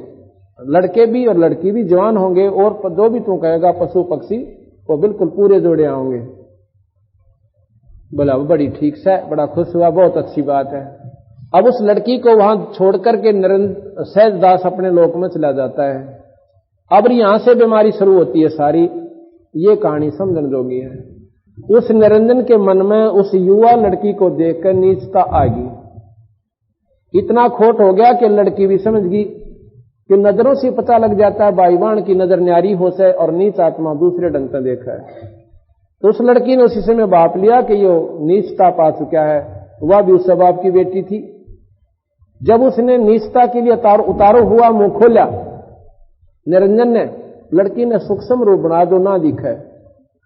लड़के भी और लड़की भी जवान होंगे, और जो भी तू कहेगा पशु पक्षी वो बिल्कुल पूरे जोड़े आएंगे। बोला बड़ी ठीक से, बड़ा खुश हुआ, बहुत अच्छी बात है। अब उस लड़की को वहां छोड़ करके सहजदास अपने लोक में चला जाता है। अब यहां से बीमारी शुरू होती है सारी। ये कहानी समझने जोगी है। उस निरंजन के मन में उस युवा लड़की को देखकर नीचता आ गई। इतना खोट हो गया कि लड़की भी समझ गई कि नजरों से पता लग जाता है भाईवान की नजर न्यारी हो से और नीच आत्मा दूसरे ढंग से देखा है। तो उस लड़की ने उसी समय बाप लिया कि ये नीचता पा चुका है। वह भी उस बाप की बेटी थी। जब उसने नीचता के लिए उतारो हुआ मुंह खोला निरंजन ने, लड़की ने सूक्ष्म रूप बना दो ना दिखा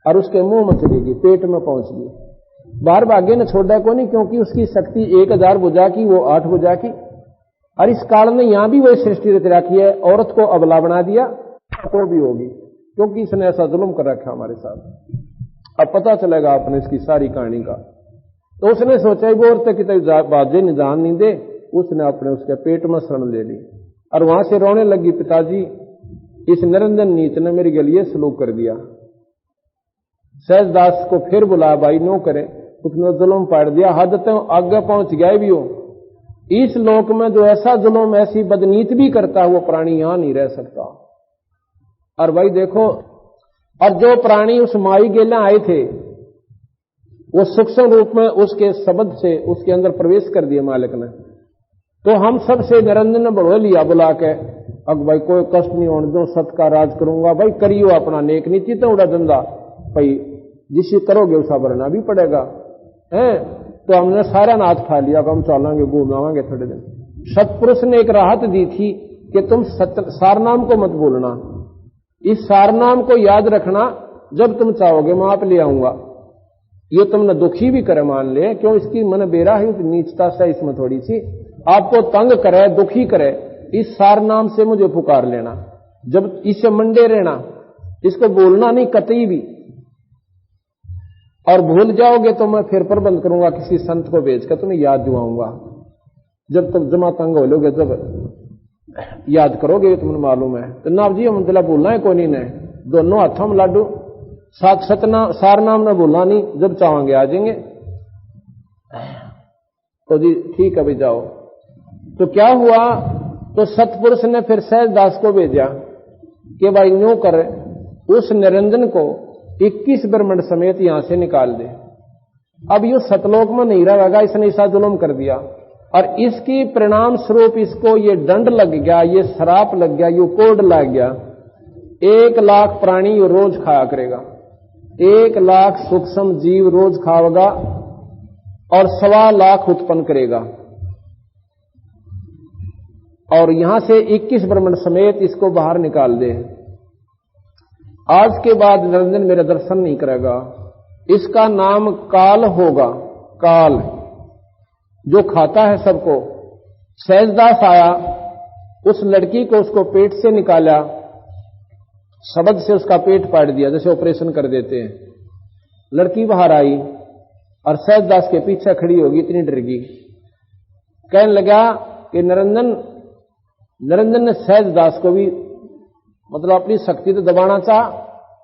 और उसके मुंह में चली गई, पेट में पहुंच गई। बाहर भाग्य ने छोड़ा को नहीं, क्योंकि उसकी शक्ति 1000 भुजा की, वो 8 भुजा की। और इस काल में यहां भी वही सृष्टि रच रखी है। औरत को अबला बना दिया तो भी होगी, क्योंकि इसने ऐसा जुल्म कर रखा हमारे साथ। अब पता चलेगा आपने इसकी सारी कहानी का। तो उसने सोचा वो औरत की बाजे निजान नहीं दे, उसने अपने उसके पेट में शरण ले ली और वहां से रोने लगी, पिताजी इस निरंजन नीच ने मेरे लिए सलूक कर दिया। सहजदास को फिर बुला, भाई नो करे, उसने जुल्म पाड़ दिया, हद तक आगे पहुंच गए भी हो। इस लोक में जो ऐसा जुल्म ऐसी बदनीत भी करता है वो प्राणी यहां नहीं रह सकता। और भाई देखो, और जो प्राणी उस माई गेला आए थे वो सूक्ष्म रूप में उसके शब्द से उसके अंदर प्रवेश कर दिए मालिक ने। तो हम सब से निरंजन ने बढ़ो लिया बुला के, अब भाई कोई कष्ट नहीं होने दो, सत का राज करूंगा, भाई करियो अपना नेक नीति तो उड़ा धंधा, भाई जिसे करोगे उसका भरना भी पड़ेगा है। तो हमने सारा नाथ खा लिया, हम चलेंगे घूम आवांगे थोड़े दिन। सतपुरुष ने एक राहत दी थी कि तुम सारनाम को मत भूलना, इस सारनाम को याद रखना, जब तुम चाहोगे मैं आप ले आऊंगा। ये तुमने दुखी भी करे मान ले, क्यों इसकी मन बेरा है, नीचता से इसमें थोड़ी सी आपको तंग करे, दुखी करे, इस सार नाम से मुझे पुकार लेना, जब इससे मंडे रहना, इसको बोलना नहीं कतई भी। और भूल जाओगे तो मैं फिर प्रबंध करूंगा, किसी संत को भेजकर तुम्हें याद दिलाऊंगा। जब तुम जमा तंग हो लोगे, जब याद करोगे तुम्हें मालूम है। तो नाव जी हम भूलना है कोई नहीं, दोनों हाथों में लाडू, सार नाम ने भूलना नहीं, जब चाहेंगे आ जाएंगे। तो जी ठीक है भाई जाओ। तो क्या हुआ, तो सतपुरुष ने फिर सहजदास को भेजा कि भाई न्यू कर, उस निरंजन को 21 ब्रह्मंड समेत यहां से निकाल दे। अब ये सतलोक में नहीं रहेगा, इसने ऐसा जुल्म कर दिया और इसकी परिणाम स्वरूप इसको ये दंड लग गया, ये श्राप लग गया, ये कोड लग गया। 1 लाख प्राणी रोज खाया करेगा, 1 लाख सूक्ष्म जीव रोज खाएगा और 1.25 लाख उत्पन्न करेगा। और यहां से 21 ब्रह्मंड समेत इसको बाहर निकाल दे। आज के बाद निरंजन मेरे दर्शन नहीं करेगा, इसका नाम काल होगा। काल जो खाता है सबको। सहजदास आया, उस लड़की को उसको पेट से निकाला, शब्द से उसका पेट पाट दिया, जैसे ऑपरेशन कर देते हैं। लड़की बाहर आई और सहजदास के पीछे खड़ी होगी, इतनी डर गई। कहने लगा कि निरंजन ने सहजदास को भी मतलब अपनी शक्ति तो दबाना चाह,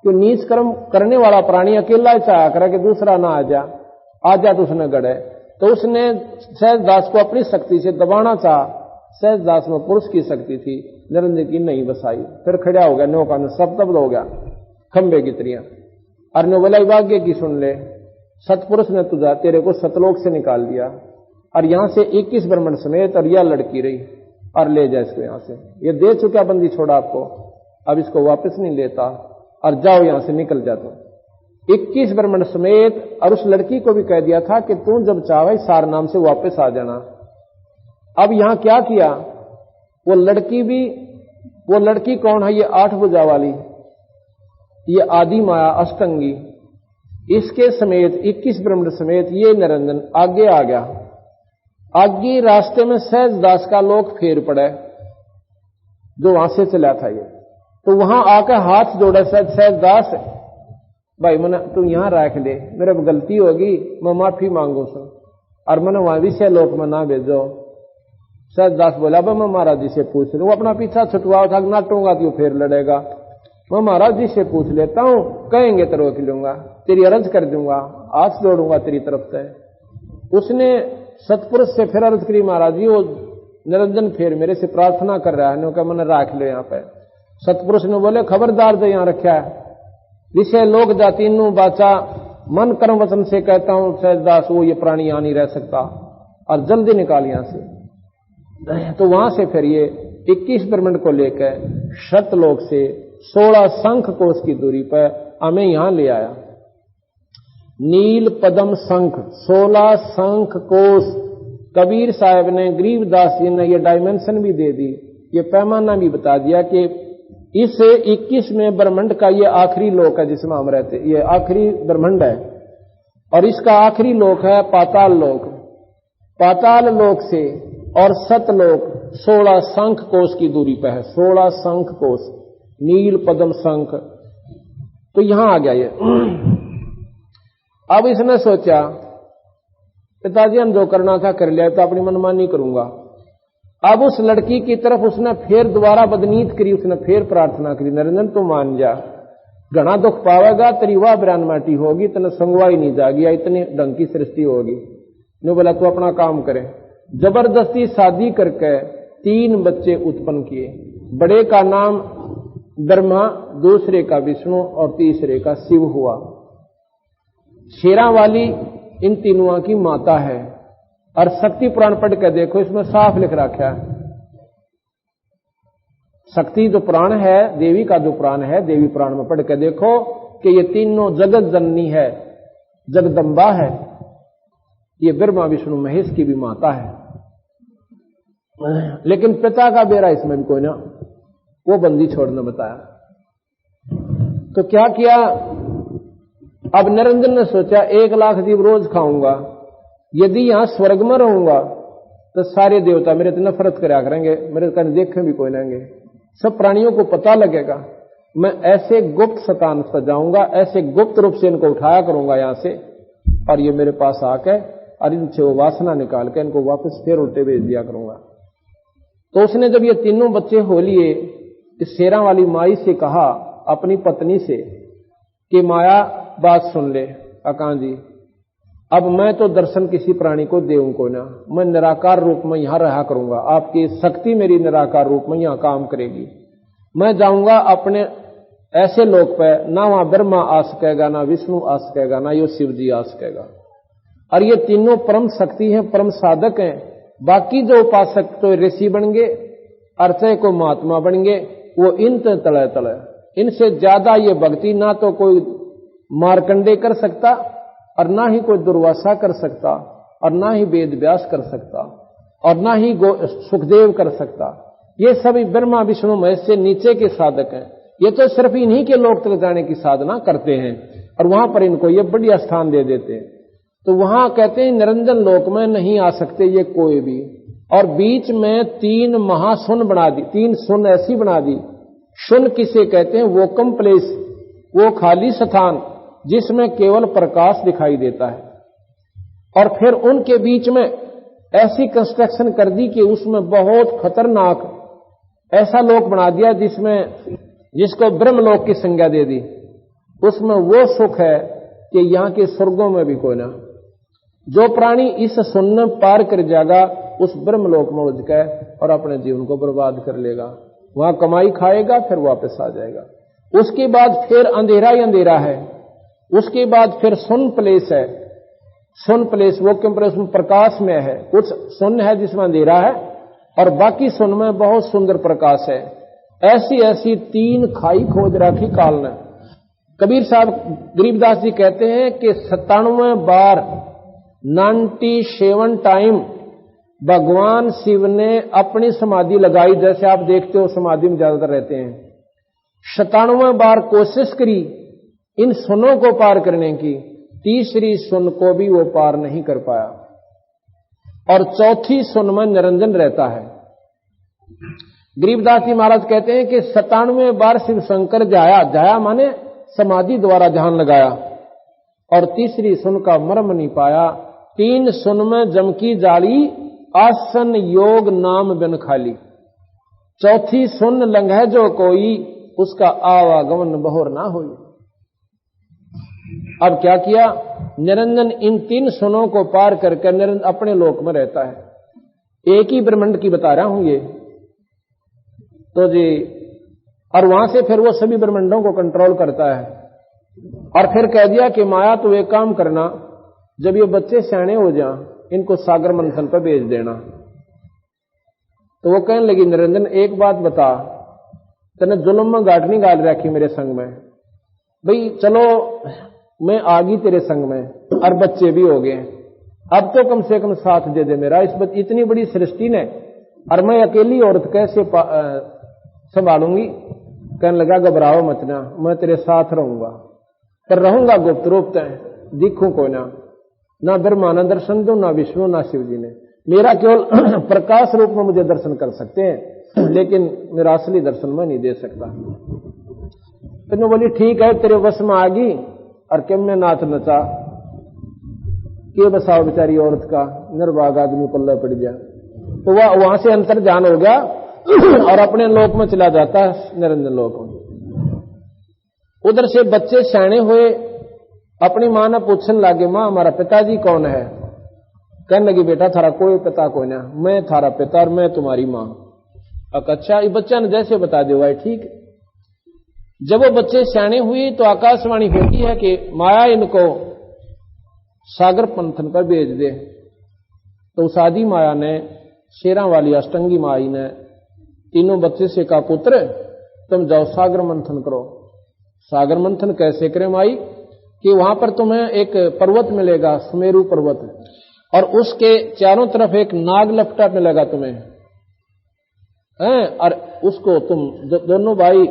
कि नीच कर्म करने वाला प्राणी अकेला चाह करे कि दूसरा ना आ जा तो उसने गड़े। तो उसने सहजदास को अपनी शक्ति से दबाना चाह। सहजदास में पुरुष की शक्ति थी, निरंजन की नहीं बसाई। फिर खड़ा हो गया, नौका में सब तब्द हो गया, खंबे की तरियां। और ने बोला भाग्य की सुन ले, सतपुरुष ने तुझा तेरे को सतलोक से निकाल दिया और यहां से 21 ब्रह्मंड समेत, और यह लड़की रही, और ले जा इसको यहां से। ये दे चुका बंदी छोड़ा आपको, अब इसको वापस नहीं लेता, और जाओ यहां से निकल जाता। 21 ब्रह्मंड समेत। और उस लड़की को भी कह दिया था कि तू जब चाहे सार नाम से वापस आ जाना। अब यहां क्या किया, वो लड़की भी वो लड़की कौन है? ये 8 भुजा वाली, ये आदि माया अष्टंगी, इसके समेत 21 ब्रह्मांड समेत ये निरंजन आगे आ गया। आगे रास्ते में सहजदास का लोक फेर पड़े, जो वहां से चला था ये, तो वहां आकर हाथ जोड़ा सहजदास, भाई मैंने तू यहां रख ले, मेरे गलती होगी, मैं माफी मांगू सर, और मैंने वहां विषय लोक में ना भेजो। सहजदास बोला, मैं महाराज जी से पूछ लूं, वो अपना पीछा छुटवाओ था, नाटूंगा तो फिर लड़ेगा, मैं महाराज जी से पूछ लेता हूं, कहेंगे तो रोक लूंगा, तेरी अर्ज कर दूंगा, हाथ जोड़ूंगा तेरी तरफ से। उसने सतपुरुष से फिर अर्ज करी, महाराज जी वो निरंजन फिर मेरे से प्रार्थना कर रहा है, कहा मैंने रख लो यहाँ पे। सतपुरुष ने बोले, खबरदार जो यहाँ रखा है, विषय लोक जाति नु बाचा, मन कर्म वचन से कहता हूं सहजदास, वो ये प्राणी यहां नहीं रह सकता, और जल्दी निकाल यहां से। तो वहां से फिर ये 21 ब्रह्मांड को लेकर शतलोक से 16 शंख कोश की दूरी पर हमें यहां ले आया। नील पदम शंख, 16 शंख कोश। कबीर साहब ने, गरीबदास जी ने ये डायमेंशन भी दे दी, ये पैमाना भी बता दिया कि इस 21वें ब्रह्मांड का ये आखिरी लोक है जिसमें हम रहते, ये आखिरी ब्रह्मांड है, और इसका आखिरी लोक है पाताल लोक। पाताल लोक से और सतलोक 16 शंख कोश की दूरी पर है, 16 शंख कोश, नील पदम शंख। तो यहां आ गया ये। अब इसने सोचा, पिताजी हम जो करना था कर लिया, तो अपनी मनमानी करूंगा। अब उस लड़की की तरफ उसने फिर दोबारा बदनीत करी, उसने फिर प्रार्थना करी, निरंजन तू मान जा, घना दुख पावेगा, तेरी वाह बयान माटी होगी, तेने संगवाई नहीं जागी, इतनी ढंग की सृष्टि होगी। ने बोला तू अपना काम करे। जबरदस्ती शादी करके 3 बच्चे उत्पन्न किए। बड़े का नाम ब्रह्मा, दूसरे का विष्णु और तीसरे का शिव हुआ। शेरा वाली इन तीनों की माता है, और शक्ति पुराण पढ़ के देखो, इसमें साफ लिख रखा है। शक्ति जो पुराण है, देवी का जो पुराण है, देवी पुराण में पढ़ के देखो कि ये तीनों जगत जननी है, जगदम्बा है, ये ब्रह्मा विष्णु महेश की भी माता है। लेकिन पिता का बेरा इसमें भी कोई ना, वो बंदी छोड़ने बताया। तो क्या किया, अब निरंजन ने सोचा 1 लाख जीव रोज खाऊंगा, यदि यहां स्वर्ग में रहूंगा तो सारे देवता मेरे से नफरत करा करेंगे, मेरे कहीं देखे भी कोई लेंगे, सब प्राणियों को पता लगेगा। मैं ऐसे गुप्त शतान सजाऊंगा, ऐसे गुप्त रूप से इनको उठाया करूंगा यहां से, और ये मेरे पास आके और इनसे वो वासना निकाल के इनको वापस फिर उल्टे भेज दिया करूंगा। तो उसने जब ये तीनों बच्चे हो लिए, इस शेरा वाली माई से कहा अपनी पत्नी से कि माया बात सुन ले, अकां जी अब मैं तो दर्शन किसी प्राणी को देऊं को ना, मैं निराकार रूप में यहां रहा करूंगा, आपकी शक्ति मेरी निराकार रूप में यहां काम करेगी। मैं जाऊंगा अपने ऐसे लोक पे, ना वहां ब्रह्मा आ सकेगा, ना विष्णु आ सकेगा, ना यो शिव जी आ सकेगा, और ये तीनों परम शक्ति हैं, परम साधक हैं। बाकी जो उपासक तो ऋषि बन गए, अर्चय को महात्मा बन गए, वो इन तले तले, इनसे ज्यादा ये भक्ति ना तो कोई मार्कंडे कर सकता, और ना ही कोई दुर्वासा कर सकता, और ना ही वेद व्यास कर सकता, और ना ही सुखदेव कर सकता। ये सभी ब्रह्मा विष्णु महेश से नीचे के साधक हैं। ये तो सिर्फ इन्हीं के लोक तक जाने की साधना करते हैं, और वहां पर इनको ये बढ़िया स्थान दे देते हैं। तो वहां कहते हैं निरंजन लोक में नहीं आ सकते ये कोई भी, और बीच में 3 महाशून्य बना दी, 3 शून्य ऐसी बना दी। शून्य किसे कहते हैं? वोकम प्लेस, वो खाली स्थान जिसमें केवल प्रकाश दिखाई देता है। और फिर उनके बीच में ऐसी कंस्ट्रक्शन कर दी कि उसमें बहुत खतरनाक ऐसा लोक बना दिया जिसको ब्रह्मलोक की संज्ञा दे दी। उसमें वो सुख है कि यहां के स्वर्गों में भी कोई ना। जो प्राणी इस शून्य पार कर जाएगा उस ब्रह्मलोक में उठ गए और अपने जीवन को बर्बाद कर लेगा, वहां कमाई खाएगा, फिर वापस आ जाएगा। उसके बाद फिर अंधेरा ही अंधेरा है, उसके बाद फिर सुन प्लेस है। सुन प्लेस वो क्यों उसमें प्रकाश में है, कुछ शून्य है जिसमें अंधेरा है, और बाकी शून्य में बहुत सुंदर प्रकाश है। ऐसी ऐसी 3 खाई खोज रखी काल ने। कबीर साहब गरीबदास जी कहते हैं कि 97 बार 97 टाइम भगवान शिव ने अपनी समाधि लगाई, जैसे आप देखते हो समाधि में ज्यादातर रहते हैं। 97 बार कोशिश करी इन सुनों को पार करने की, तीसरी सुन को भी वो पार नहीं कर पाया, और चौथी सुन में निरंजन रहता है। गरीबदास जी महाराज कहते हैं कि 97 बार शिव शंकर जाया माने समाधि द्वारा ध्यान लगाया, और तीसरी सुन का मर्म नहीं पाया। 3 सुन में जम की जाली, आसन योग नाम बिन खाली। चौथी सुन लंघे जो कोई, उसका आवागमन बहोर ना होई। अब क्या किया, निरंजन इन 3 सुनों को पार करके निरंजन अपने लोक में रहता है। एक ही ब्रह्मांड की बता रहा हूं ये तो जी, और वहां से फिर वो सभी ब्रह्मांडों को कंट्रोल करता है। और फिर कह दिया कि माया तू एक काम करना, जब ये बच्चे सियाने हो जाएं, इनको सागर मंथन पर भेज देना। तो वो कहने लगी, निरंजन एक बात बता, तने जुल्म में गांठ नहीं गाल रखी मेरे संग में, भाई चलो मैं आ गई तेरे संग में, और बच्चे भी हो गए, अब तो कम से कम साथ दे दे मेरा। इतनी बड़ी सृष्टि ने, और मैं अकेली औरत कैसे संभालूंगी। कहने लगा, घबराओ मत ना, मैं तेरे साथ रहूंगा, पर रहूंगा गुप्त रूप तय, दिखूं कोई ना ब्रह्मा ना दर्शन दो, ना विष्णु ना शिव जी ने, मेरा केवल प्रकाश रूप में मुझे दर्शन कर सकते हैं, लेकिन मेरा असली दर्शन मैं नहीं दे सकता। तो मैं बोली ठीक है, तेरे वश में आ गई, और क्यों में नाथ नचा के बसाओ बेचारी औरत का, निर्भाग आदमी पल्ला पड़ गया। तो वह वहां से अंतर ध्यान हो गया और अपने लोक में चला जाता है, निरंजन लोक में। उधर से बच्चे सियाने हुए, अपनी मां ने पूछने लगे, मां हमारा पिताजी कौन है। कहने लगी, बेटा थारा कोई पिता कोई ना, मैं थारा पिता और मैं तुम्हारी मां। अच्छा, ये बच्चा ने जैसे बता दिया भाई ठीक। जब वो बच्चे सियाने हुए तो आकाशवाणी होती है कि माया इनको सागर पंथन पर भेज दे। तो उस आदि माया ने, शेरा वाली अष्टंगी माई ने तीनों बच्चे से कहा, पुत्र तुम जाओ सागर मंथन करो। सागर मंथन कैसे करें माई, कि वहां पर तुम्हें एक पर्वत मिलेगा, सुमेरु पर्वत, और उसके चारों तरफ एक नाग लपटा मिलेगा तुम्हें, और उसको तुम दोनों भाई,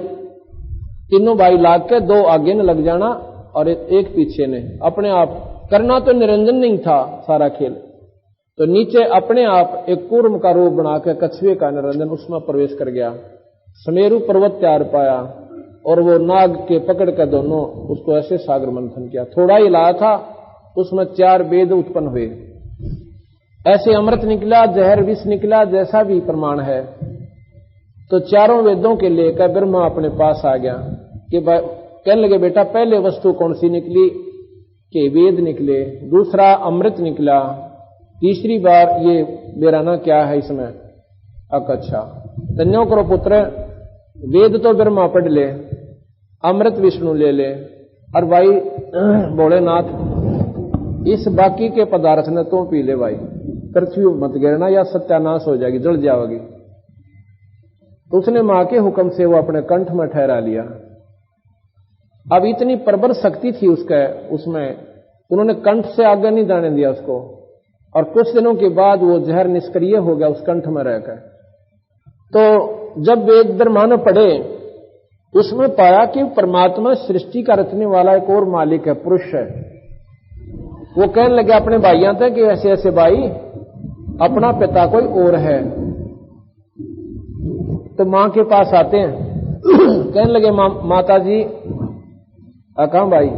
तीनों भाई लाग के 2 आगे न लग जाना और एक पीछे ने। अपने आप करना तो निरंजन नहीं था सारा खेल, तो नीचे अपने आप एक कूर्म का रूप बना के कछुए का निरंजन उसमें प्रवेश कर गया, सुमेरु पर्वत तैयार पाया, और वो नाग के पकड़ कर दोनों उसको ऐसे सागर मंथन किया। थोड़ा ही लाया था, उसमें 4 वेद उत्पन्न हुए, ऐसे अमृत निकला, जहर विष निकला, जैसा भी प्रमाण है। तो चारों वेदों के लेकर ब्रह्मा अपने पास आ गया कि कहने लगे, बेटा पहले वस्तु कौन सी निकली, कि वेद निकले, दूसरा अमृत निकला, तीसरी बार ये बेराना क्या है इसमें। अच्छा, धन्यो करो पुत्र, वेद तो ब्रह्मा पढ़ ले, अमृत विष्णु ले ले, और भाई भोलेनाथ इस बाकी के पदार्थ ने तो पी ले भाई, पृथ्वी मत गिरना या सत्यानाश हो जाएगी, जल जाओगी। तो उसने मां के हुक्म से वो अपने कंठ में ठहरा लिया। अब इतनी प्रबल शक्ति थी उसमें, उन्होंने कंठ से आगे नहीं जाने दिया उसको, और कुछ दिनों के बाद वो जहर निष्क्रिय हो गया उस कंठ में रहकर। तो जब वेद ब्रह्मा ने पढ़े, उसमें पाया कि परमात्मा सृष्टि का रचने वाला एक और मालिक है, पुरुष है। वो कहने लगे अपने भाइयों से कि ऐसे ऐसे भाई, अपना पिता कोई और है। तो मां के पास आते हैं, कहने लगे माता जी, कहा भाई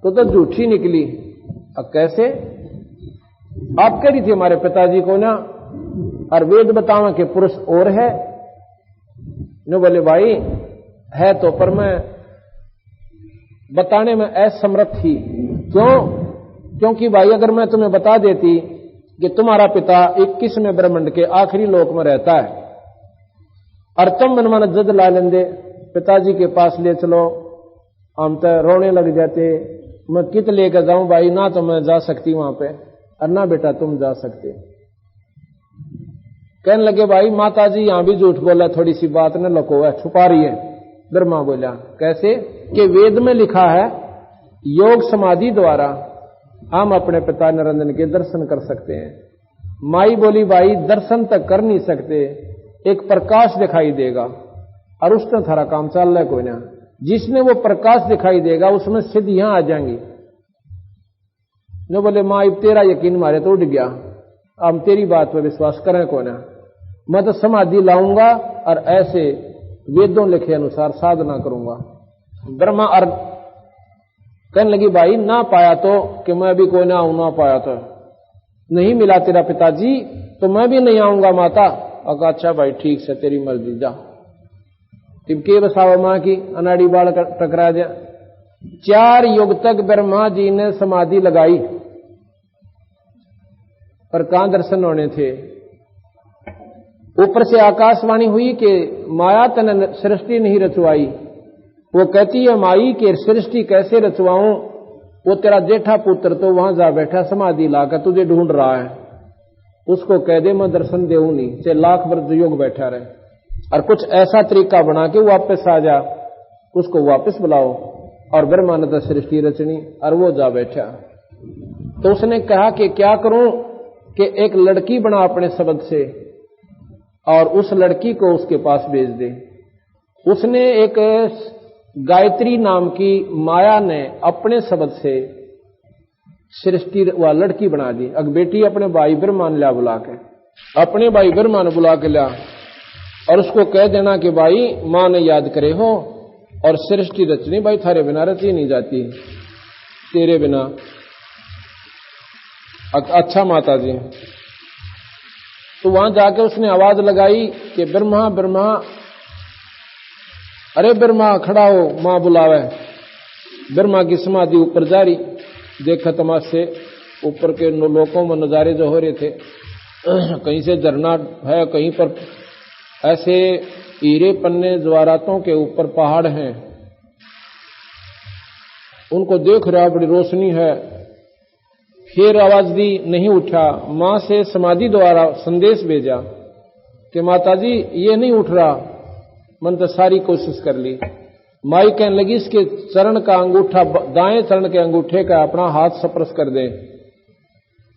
तो झूठी निकली। अब कैसे, आप कह रही थी हमारे पिताजी को ना, और वेद बतावा कि पुरुष और है। न बोले भाई है तो, पर मैं बताने में असमर्थ थी। क्यों? क्योंकि भाई अगर मैं तुम्हें बता देती कि तुम्हारा पिता 21वें ब्रह्मांड के आखिरी लोक में रहता है, और तुम मन मन जद ला लेंदे, पिताजी के पास ले चलो, हम तो रोने लग जाते। मैं कित लेकर जाऊं भाई, ना तो मैं जा सकती वहां पे, और ना बेटा तुम जा सकते। कहने लगे भाई माता जी यहां भी झूठ बोला, थोड़ी सी बात न लको है, छुपा रही है। ब्रह्मा बोला कैसे, कि वेद में लिखा है योग समाधि द्वारा हम अपने पिता निरंजन के दर्शन कर सकते हैं। माई बोली भाई दर्शन तक कर नहीं सकते, एक प्रकाश दिखाई देगा और उसने थारा काम चल रहा है कोई ना, जिसने वो प्रकाश दिखाई देगा उसमें सिद्धियां आ जाएंगी। जो बोले माँ अब तेरा यकीन मारे तो उठ गया, हम तेरी बात पर विश्वास करें को ना, मैं तो समाधि लाऊंगा और ऐसे वेदों लिखे अनुसार साधना करूंगा। ब्रह्मा और कहने लगी भाई ना पाया तो कि मैं भी कोई ना आऊं, ना पाया तो नहीं मिला तेरा पिताजी तो मैं भी नहीं आऊंगा माता। अगर अच्छा भाई ठीक से तेरी मर्जी जा। तिबके बसावा मां की अनाड़ी बाल टकरा दिया। 4 युग तक ब्रह्मा जी ने समाधि लगाई पर कहां दर्शन होने थे। ऊपर से आकाशवाणी हुई कि माया तने सृष्टि नहीं रचवाई। वो कहती है माई के सृष्टि कैसे रचवाऊं, वो तेरा जेठा पुत्र तो वहां जा बैठा समाधि लाकर तुझे ढूंढ रहा है, उसको कह दे मैं दर्शन देऊं नहीं, चाहे लाख वर्ष योग बैठा रहे, और कुछ ऐसा तरीका बना के वापस आ जा, उसको वापस बुलाओ। और ब्रह्मा ने तो सृष्टि रचनी और वो जा बैठा। तो उसने कहा कि क्या करूं कि एक लड़की बना अपने शब्द से और उस लड़की को उसके पास भेज दे। उसने एक गायत्री नाम की माया ने अपने शब्द से सृष्टि व लड़की बना दी। अब बेटी अपने भाई ब्रह्मा ने बुला के, अपने भाई ब्रह्मा ने बुला के लिया और उसको कह देना कि भाई मां ने याद करे हो और सृष्टि रचनी भाई थारे बिना रची नहीं जाती, तेरे बिना। अच्छा माता जी। तो वहां जाके उसने आवाज लगाई कि ब्रह्मा ब्रह्मा, अरे ब्रह्मा खड़ा हो, मां बुलावे। ब्रह्मा की समाधि ऊपर जारी, देखा तमाशे ऊपर के लोकों में नजारे जो हो रहे थे। कहीं से झरना है, कहीं पर ऐसे हीरे पन्ने जवारातों के ऊपर पहाड़ हैं, उनको देख रहा, बड़ी रोशनी है। फिर आवाज दी, नहीं उठा। मां से समाधि द्वारा संदेश भेजा कि माताजी ये नहीं उठ रहा, मन तो सारी कोशिश कर ली। माई कहने लगी इसके चरण का अंगूठा, दाएं चरण के अंगूठे का अपना हाथ स्पर्श कर दे।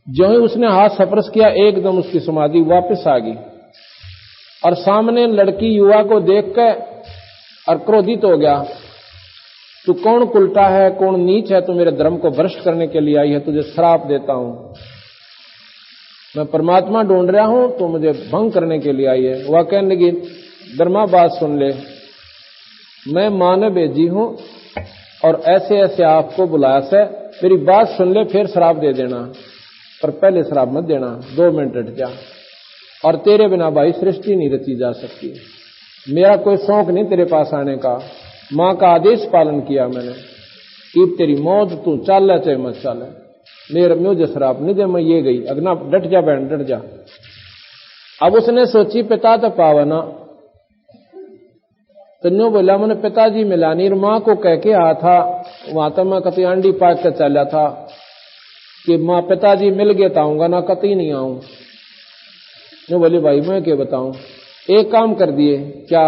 जो ही उसने हाथ स्पर्श किया एकदम उसकी समाधि वापस आ गई। और सामने लड़की युवा को देखकर और क्रोधित हो गया, तू कौन कुलटा है, कौन नीच है, तू मेरे धर्म को भ्रष्ट करने के लिए आई है, तुझे श्राप देता हूं। मैं परमात्मा ढूंढ रहा हूं, तो मुझे भंग करने के लिए आई है। वह कहने लगी ब्रह्मा बात सुन ले, मैं मां ने भेजी हूं और ऐसे ऐसे आपको बुलाया से, मेरी बात सुन ले, फिर श्राप दे देना, पर पहले श्राप मत देना, 2 मिनट हट जा। और तेरे बिना भाई सृष्टि नहीं रची जा सकती। मेरा कोई शौक नहीं तेरे पास आने का, मां का आदेश पालन किया मैंने। ईब तेरी मौत, तू चाल चाहे मत चाल, मेरे मुझे श्राप नहीं दे, मैं ये गई। अगना डट जा बहन, डट जा। अब उसने सोची पिता तो पावना, तो न्यू बोला मैंने पिताजी मिला नहीं। मां को कह के आया था, वहां तो मैं कति अंडी पाक कर चला था कि मां पिताजी मिल गए तो आऊंगा, ना कति नहीं आऊं। न्यू बोली भाई मैं क्या बताऊं, एक काम कर दिए, क्या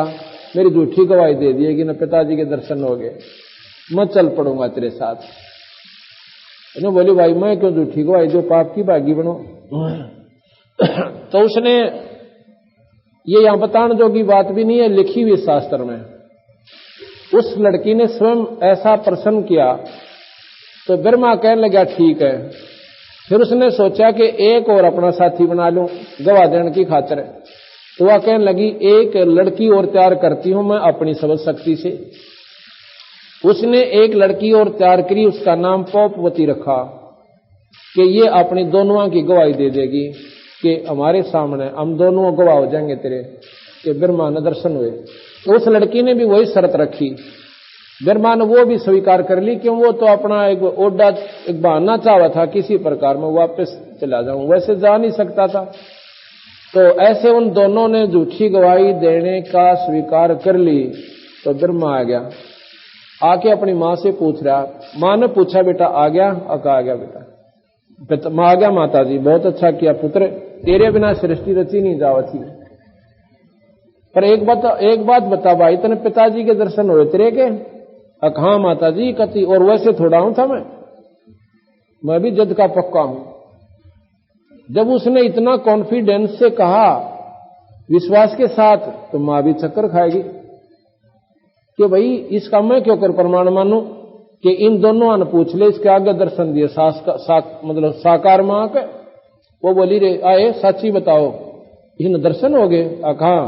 मेरी झूठी गवाही दे दिए कि न पिताजी के दर्शन हो गए, मैं चल पड़ूंगा तेरे साथ। न्यू बोली भाई मैं क्यों झूठी गवाही, जो पाप की भागी बनो। तो उसने ये यहां बताने जोगी बात भी नहीं है, लिखी हुई शास्त्र में। उस लड़की ने स्वयं ऐसा प्रसन्न किया तो ब्रह्मा कहने लगा ठीक है। फिर उसने सोचा कि एक और अपना साथी बना लूं गवाह देने की खातिर। तो वह कहने लगी एक लड़की और तैयार करती हूं मैं अपनी समझ शक्ति से। उसने एक लड़की और तैयार करी, उसका नाम पौपवती रखा कि ये अपनी दोनों की गवाही दे देगी कि हमारे सामने हम दोनों गवाह हो जाएंगे तेरे कि ब्रह्मा ने दर्शन हुए। तो उस लड़की ने भी वही शर्त रखी। ब्रह्मा ने वो भी स्वीकार कर ली, क्यों वो तो अपना एक ओडा एक बहाना चाहा था, किसी प्रकार में वापस चला जाऊं, वैसे जा नहीं सकता था। तो ऐसे उन दोनों ने झूठी गवाही देने का स्वीकार कर ली। तो ब्रह्मा आ गया, आके अपनी मां से पूछ रहा। मां ने पूछा बेटा आ गया? आ गया बेटा। मां आ गया माता जी, बहुत अच्छा किया पुत्र, तेरे बिना सृष्टि रची नहीं जावती। पर एक बात बता भाई, तने पिताजी के दर्शन हुए तेरे के? हाँ माता जी कति, और वैसे थोड़ा हूं था मैं भी जद का पक्का हूं। जब उसने इतना कॉन्फिडेंस से कहा, विश्वास के साथ, तो मां भी चक्कर खाएगी कि भाई इसका मैं क्यों कर प्रमाण मानूं कि इन दोनों ने पूछ ले, इसके आगे दर्शन दिए मतलब साकार मां के। वो बोली रे आए साची बताओ, इन दर्शन हो गए? कहा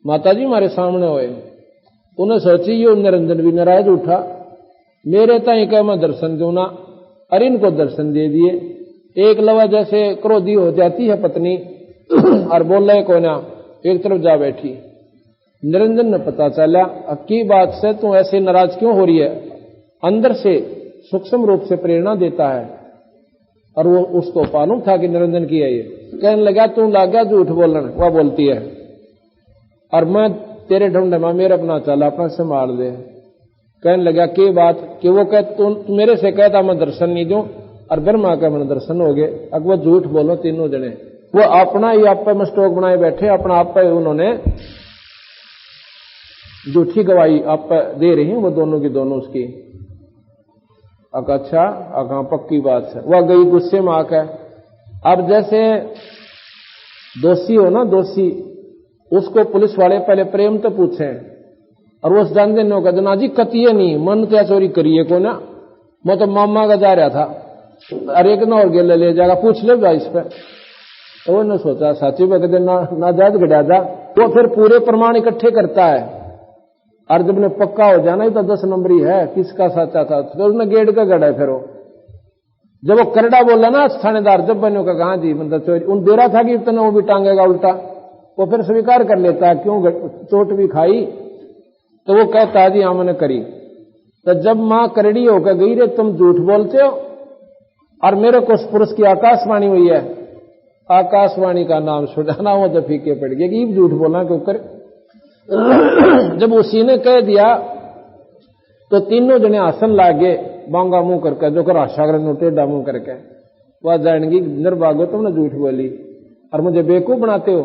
माता जी हमारे सामने होए। उन्हें सोची यो निरंजन भी नाराज उठा, मेरे ताई क्या मैं दर्शन दूं ना, अरे इनको दर्शन दे दिए। एक लवा जैसे क्रोधी हो जाती है पत्नी और बोल रहे कोई ना, एक तरफ जा बैठी। निरंजन ने पता चला की बात से तू ऐसे नाराज क्यों हो रही है, अंदर से सूक्ष्म रूप से प्रेरणा देता है और वो उसको मालूम था कि निरंजन की है ये। कहने लगा तू लागा झूठ बोलने, वह बोलती है और मैं तेरे ढूंढे में मेरे अपना चला, अपना संभाल दे। कहने लगा की बात कि वो कह तू मेरे से कहता मैं दर्शन नहीं दूं और ब्रह्मा का मन दर्शन हो गए। अब वो झूठ बोलो तीनों जने, वो अपना ही आप पे मस्टोक बनाए बैठे, अपना आप पे उन्होंने झूठी गवाही आप पे दे रही हैं वो दोनों की दोनों उसकी। अच्छा पक्की बात है। वह गई गुस्से में आकर। अब जैसे दोषी हो ना, दोषी उसको पुलिस वाले पहले प्रेम तो पूछे और वो जान देने का जनाजी कतिये नहीं मन क्या चोरी करिए को ना, मैं तो मामा का जा रहा था, अरे एक ना और गेले ले जाएगा, पूछ ले भाई इस पर। तो उन्होंने सोचा साची बकदे ना जायज गड़ा जा। वो फिर पूरे प्रमाण इकट्ठे करता है और जब ने पक्का हो जाना ही तो 10 नंबर ही है किसका साचा था, तो उसने गेट का गड़ा है। फिर वो जब वो करड़ा बोला ना थानेदार, जब बनो का कहा जी मतलब चोरी उन दे रहा था कि इतना वो भी टांगेगा उल्टा, वो फिर स्वीकार कर लेता है क्यों चोट भी खाई। तो वो कहता है जी हाँ मैंने करी। तो जब मां करड़ी होकर गई रे तुम झूठ बोलते हो और मेरे को उस पुरुष की आकाशवाणी हुई है, आकाशवाणी का नाम छुड़ाना वो तो फीके पड़ गया कि झूठ बोलना क्यों कर। जब उसी ने कह दिया तो तीनों जने आसन लागे बांगा मुंह करके, जो कर आशा टेढ़ा मुंह करके, वह जानेगी निर्भाग्य तुमने झूठ बोली और मुझे बेवकूफ बनाते हो।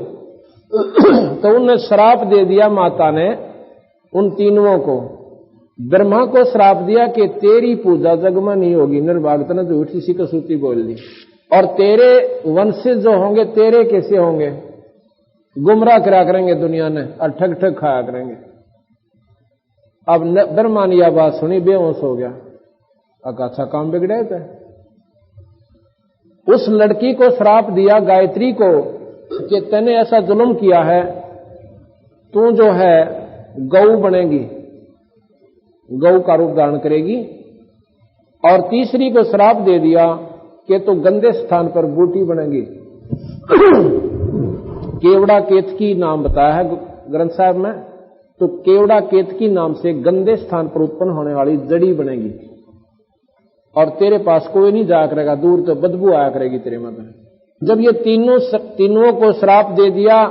तो उनने श्राप दे दिया माता ने उन तीनों को। ब्रह्मा को श्राप दिया कि तेरी पूजा जग में नहीं होगी, निर्भाग्य ने झूठी सी कसूती बोल दी, और तेरे वंशज जो होंगे तेरे कैसे होंगे, गुमराह करा करेंगे दुनिया ने और ठग ठग खाया करेंगे। अब ब्रह्मा ने यह बात सुनी, बेहोश हो गया। अच्छा काम बिगड़े थे। उस लड़की को श्राप दिया गायत्री को कि तूने ऐसा जुल्म किया है, तू जो है गौ बनेगी, गौ का रूप धारण करेगी। और तीसरी को श्राप दे दिया कि तू गंदे स्थान पर बूटी बनेगी। केवड़ा केतकी नाम बताया है ग्रंथ साहब में, तो केवड़ा केतकी नाम से गंदे स्थान पर उत्पन्न होने वाली जड़ी बनेगी और तेरे पास कोई नहीं जाया करेगा, दूर तो बदबू आया करेगी तेरे मन में। जब ये तीनों को श्राप दे दिया,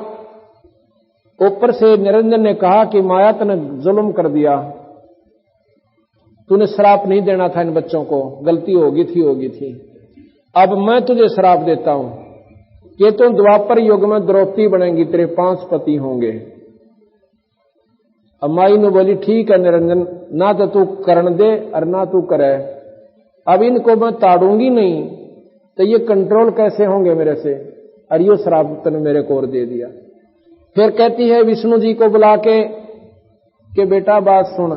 ऊपर से निरंजन ने कहा कि माया तूने जुल्म कर दिया, तूने श्राप नहीं देना था इन बच्चों को, गलती होगी थी। अब मैं तुझे श्राप देता हूं कि तुम द्वापर युग में द्रौपदी बनेंगी, तेरे 5 पति होंगे। अब माई ने बोली ठीक है निरंजन, ना तो तू करण दे और ना तू करे, अब इनको मैं ताड़ूंगी नहीं तो ये कंट्रोल कैसे होंगे मेरे से, और ये श्राप तूने मेरे को और दे दिया। फिर कहती है विष्णु जी को बुला के बेटा बात सुन,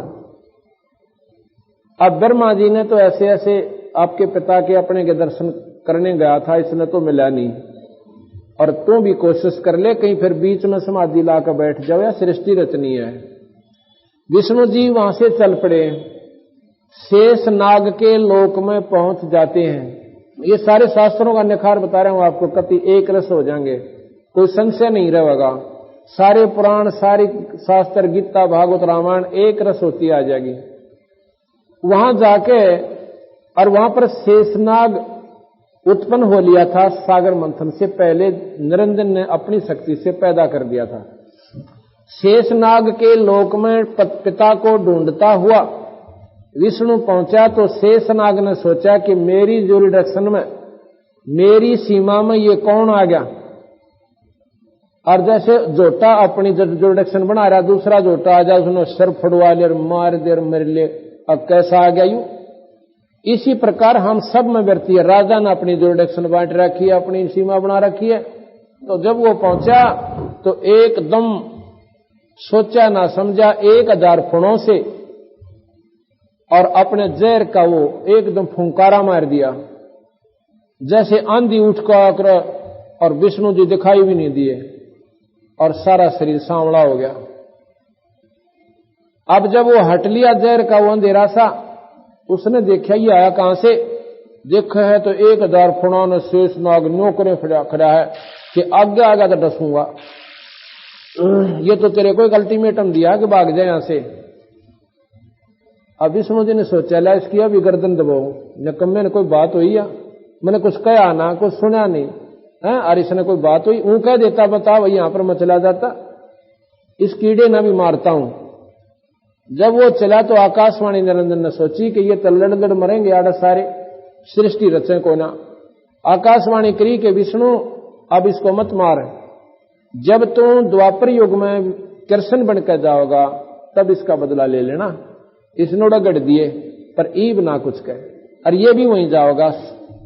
अब ब्रह्मा जी ने तो ऐसे ऐसे आपके पिता के अपने के दर्शन करने गया था, इसने तो मिला नहीं, और तू भी कोशिश कर ले कहीं फिर बीच में समाधि लाकर बैठ जाओ या सृष्टि रचनी है। विष्णु जी वहां से चल पड़े, शेष नाग के लोक में पहुंच जाते हैं। ये सारे शास्त्रों का निखार बता रहा हूं आपको, कति एक रस हो जाएंगे, कोई संशय नहीं रहेगा। सारे पुराण, सारी शास्त्र, गीता, भागवत, रामायण एक रस होती आ जाएगी। वहां जाके और वहां पर शेषनाग उत्पन्न हो लिया था, सागर मंथन से पहले निरंजन ने अपनी शक्ति से पैदा कर दिया था। शेषनाग के लोक में पिता को ढूंढता हुआ विष्णु पहुंचा तो शेषनाग ने सोचा कि मेरी ज्यूरिडिक्शन में, मेरी सीमा में ये कौन आ गया, और जैसे जोटा अपनी ज्यूरिडिक्शन बना रहा, दूसरा जोटा आ जाए उसने सर फड़वा ले, मार दे, मेरे लिए अब कैसा आ गया यू, इसी प्रकार हम सब में व्यर्ती है। राजा ने अपनी जुरिडिक्शन बांट रखी है, अपनी सीमा बना रखी है। तो जब वो पहुंचा तो एकदम सोचा ना समझा 1000 फुणों से और अपने जहर का वो एकदम फुंकारा मार दिया, जैसे आंधी उठ कर, और विष्णु जी दिखाई भी नहीं दिए और सारा शरीर सांवला हो गया। अब जब वो हट लिया जहर का वो अंधेरा सा, उसने देखा ये आया कहां से। देखा है तो 1000 फुणों ने शेष नाग नौकरे खड़ा है कि आगे आगे तो डसूंगा। ये तो तेरे को एक अल्टीमेटम दिया कि भाग जाए यहां से। अब विष्णु जी ने सोचा ला इसकी अभी गर्दन दबाऊ, नकम्मे ने कोई बात हुई या मैंने कुछ कहा ना, कुछ सुना नहीं है, और इसने कोई बात हुई ऊं कह देता, बता वही यहां पर मैं चला जाता, इस कीड़े ना भी मारता हूं। जब वो चला तो आकाशवाणी निरंजन ने सोची कि ये तो लड़ मरेंगे आड़ सारे, सृष्टि रचे को ना। आकाशवाणी करी कि विष्णु अब इसको मत मार, जब तू द्वापर युग में कृष्ण बनकर जाओगा तब इसका बदला ले लेना। इसने रगड़ दिए पर ईब ना कुछ कहे, और ये भी वहीं जाओगा,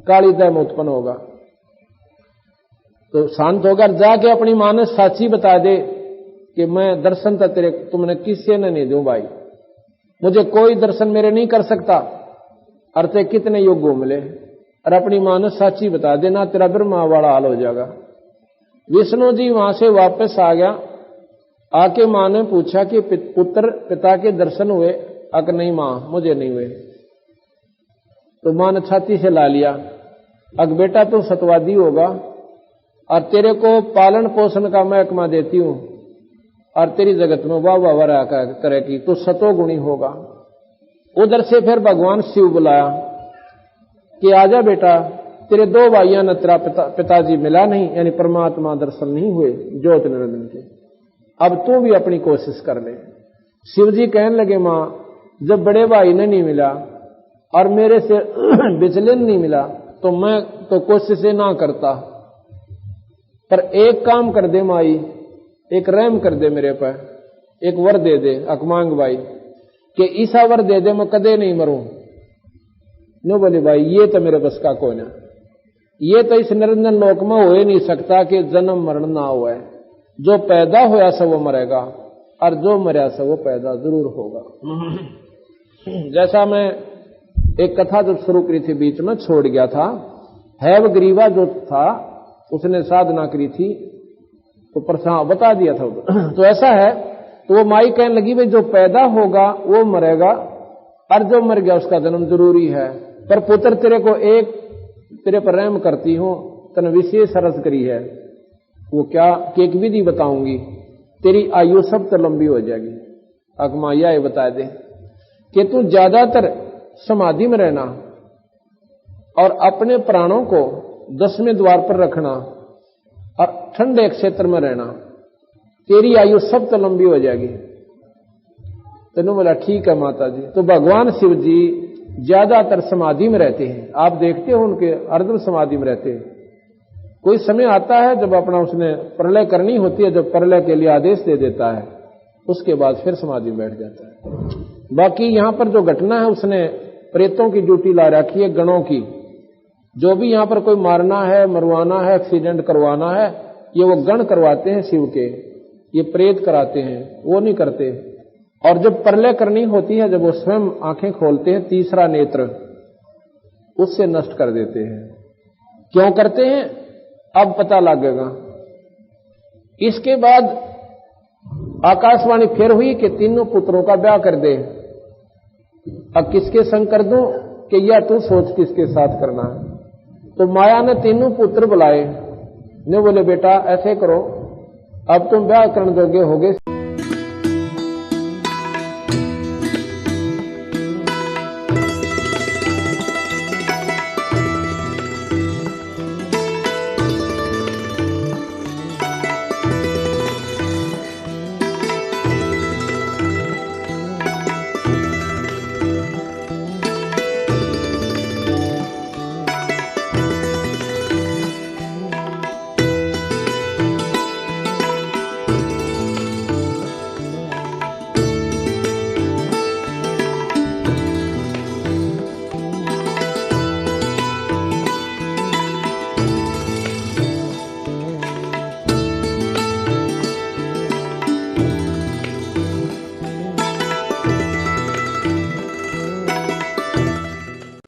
काली दय में उत्पन्न होगा। तो शांत होकर जाके अपनी मां ने साची बता दे कि मैं दर्शन तो तेरे तुमने किसी ने नहीं दूं भाई, मुझे कोई दर्शन मेरे नहीं कर सकता, अर्थे कितने युग घूम ले, और अपनी मां ने साची बता देना, तेरा ब्रह्मा वाला हाल हो जाएगा। विष्णु जी वहां से वापस आ गया, आके मां ने पूछा कि पुत्र पिता के दर्शन हुए? अगर नहीं मां मुझे नहीं हुए। तो मां ने छाती से ला लिया, अग बेटा तू सतवादी होगा और तेरे को पालन पोषण का महकमा देती हूं और तेरी जगत में वाह वाह वाह करेगी, तो सतोगुणी होगा। उधर से फिर भगवान शिव बुलाया कि आजा बेटा, तेरे 2 भाइयों ने तेरा पिताजी मिला नहीं, यानी परमात्मा दर्शन नहीं हुए ज्योत निरंजन के, अब तू भी अपनी कोशिश कर ले। शिव जी कहने लगे मां जब बड़े भाई ने नहीं मिला और मेरे से विचलन नहीं मिला तो मैं तो कोशिश ना करता, पर एक काम कर दे माई, एक रहम कर दे मेरे पर, एक वर दे दे अकमांग भाई कि ईसा वर दे दे मैं कदे नहीं मरूं। नो बोले भाई ये तो मेरे बस का कोई ना, ये तो इस निरंजन लोक में हो ही नहीं सकता कि जन्म मरण ना हुआ है। जो पैदा होया सब वो मरेगा और जो मरा सब वो पैदा जरूर होगा। जैसा मैं एक कथा जब शुरू करी थी बीच में छोड़ गया था, हैवग्रीवा जो था उसने साधना करी थी तो प्रश्न बता दिया था तो ऐसा है। तो वो माई कहने लगी भाई जो पैदा होगा वो मरेगा और जो मर गया उसका जन्म जरूरी है, पर पुत्र तेरे को एक तेरे पर रहम करती हूं, तन विशेष रस करी है। वो क्या कि एक विधि बताऊंगी, तेरी आयु सब तो लंबी हो जाएगी। अकमा यह बता दे कि तू ज्यादातर समाधि में रहना और अपने प्राणों को 10वें द्वार पर रखना और ठंडे क्षेत्र में रहना, तेरी आयु सब तो लंबी हो जाएगी। तेनू बोला ठीक है माता जी। तो भगवान शिव जी ज्यादातर समाधि में रहते हैं, आप देखते हो उनके अर्ध समाधि में रहते हैं। कोई समय आता है जब अपना उसने प्रलय करनी होती है, जब प्रलय के लिए आदेश दे देता है उसके बाद फिर समाधि में बैठ जाता है। बाकी यहां पर जो घटना है उसने प्रेतों की ड्यूटी ला रखी है, गणों की। जो भी यहां पर कोई मारना है, मरवाना है, एक्सीडेंट करवाना है, ये वो गण करवाते हैं शिव के, ये प्रेत कराते हैं, वो नहीं करते। और जब प्रलय करनी होती है, जब वो स्वयं आंखें खोलते हैं, तीसरा नेत्र उससे नष्ट कर देते हैं। क्यों करते हैं अब पता लगेगा। इसके बाद आकाशवाणी फिर हुई कि तीनों पुत्रों का ब्याह कर दे। अब किसके संग कर दूं कि या तू सोच किसके साथ करना है। तो माया ने तीनों पुत्र बुलाए, ने बोले बेटा ऐसे करो, अब तुम ब्याह करने जोगे होगे।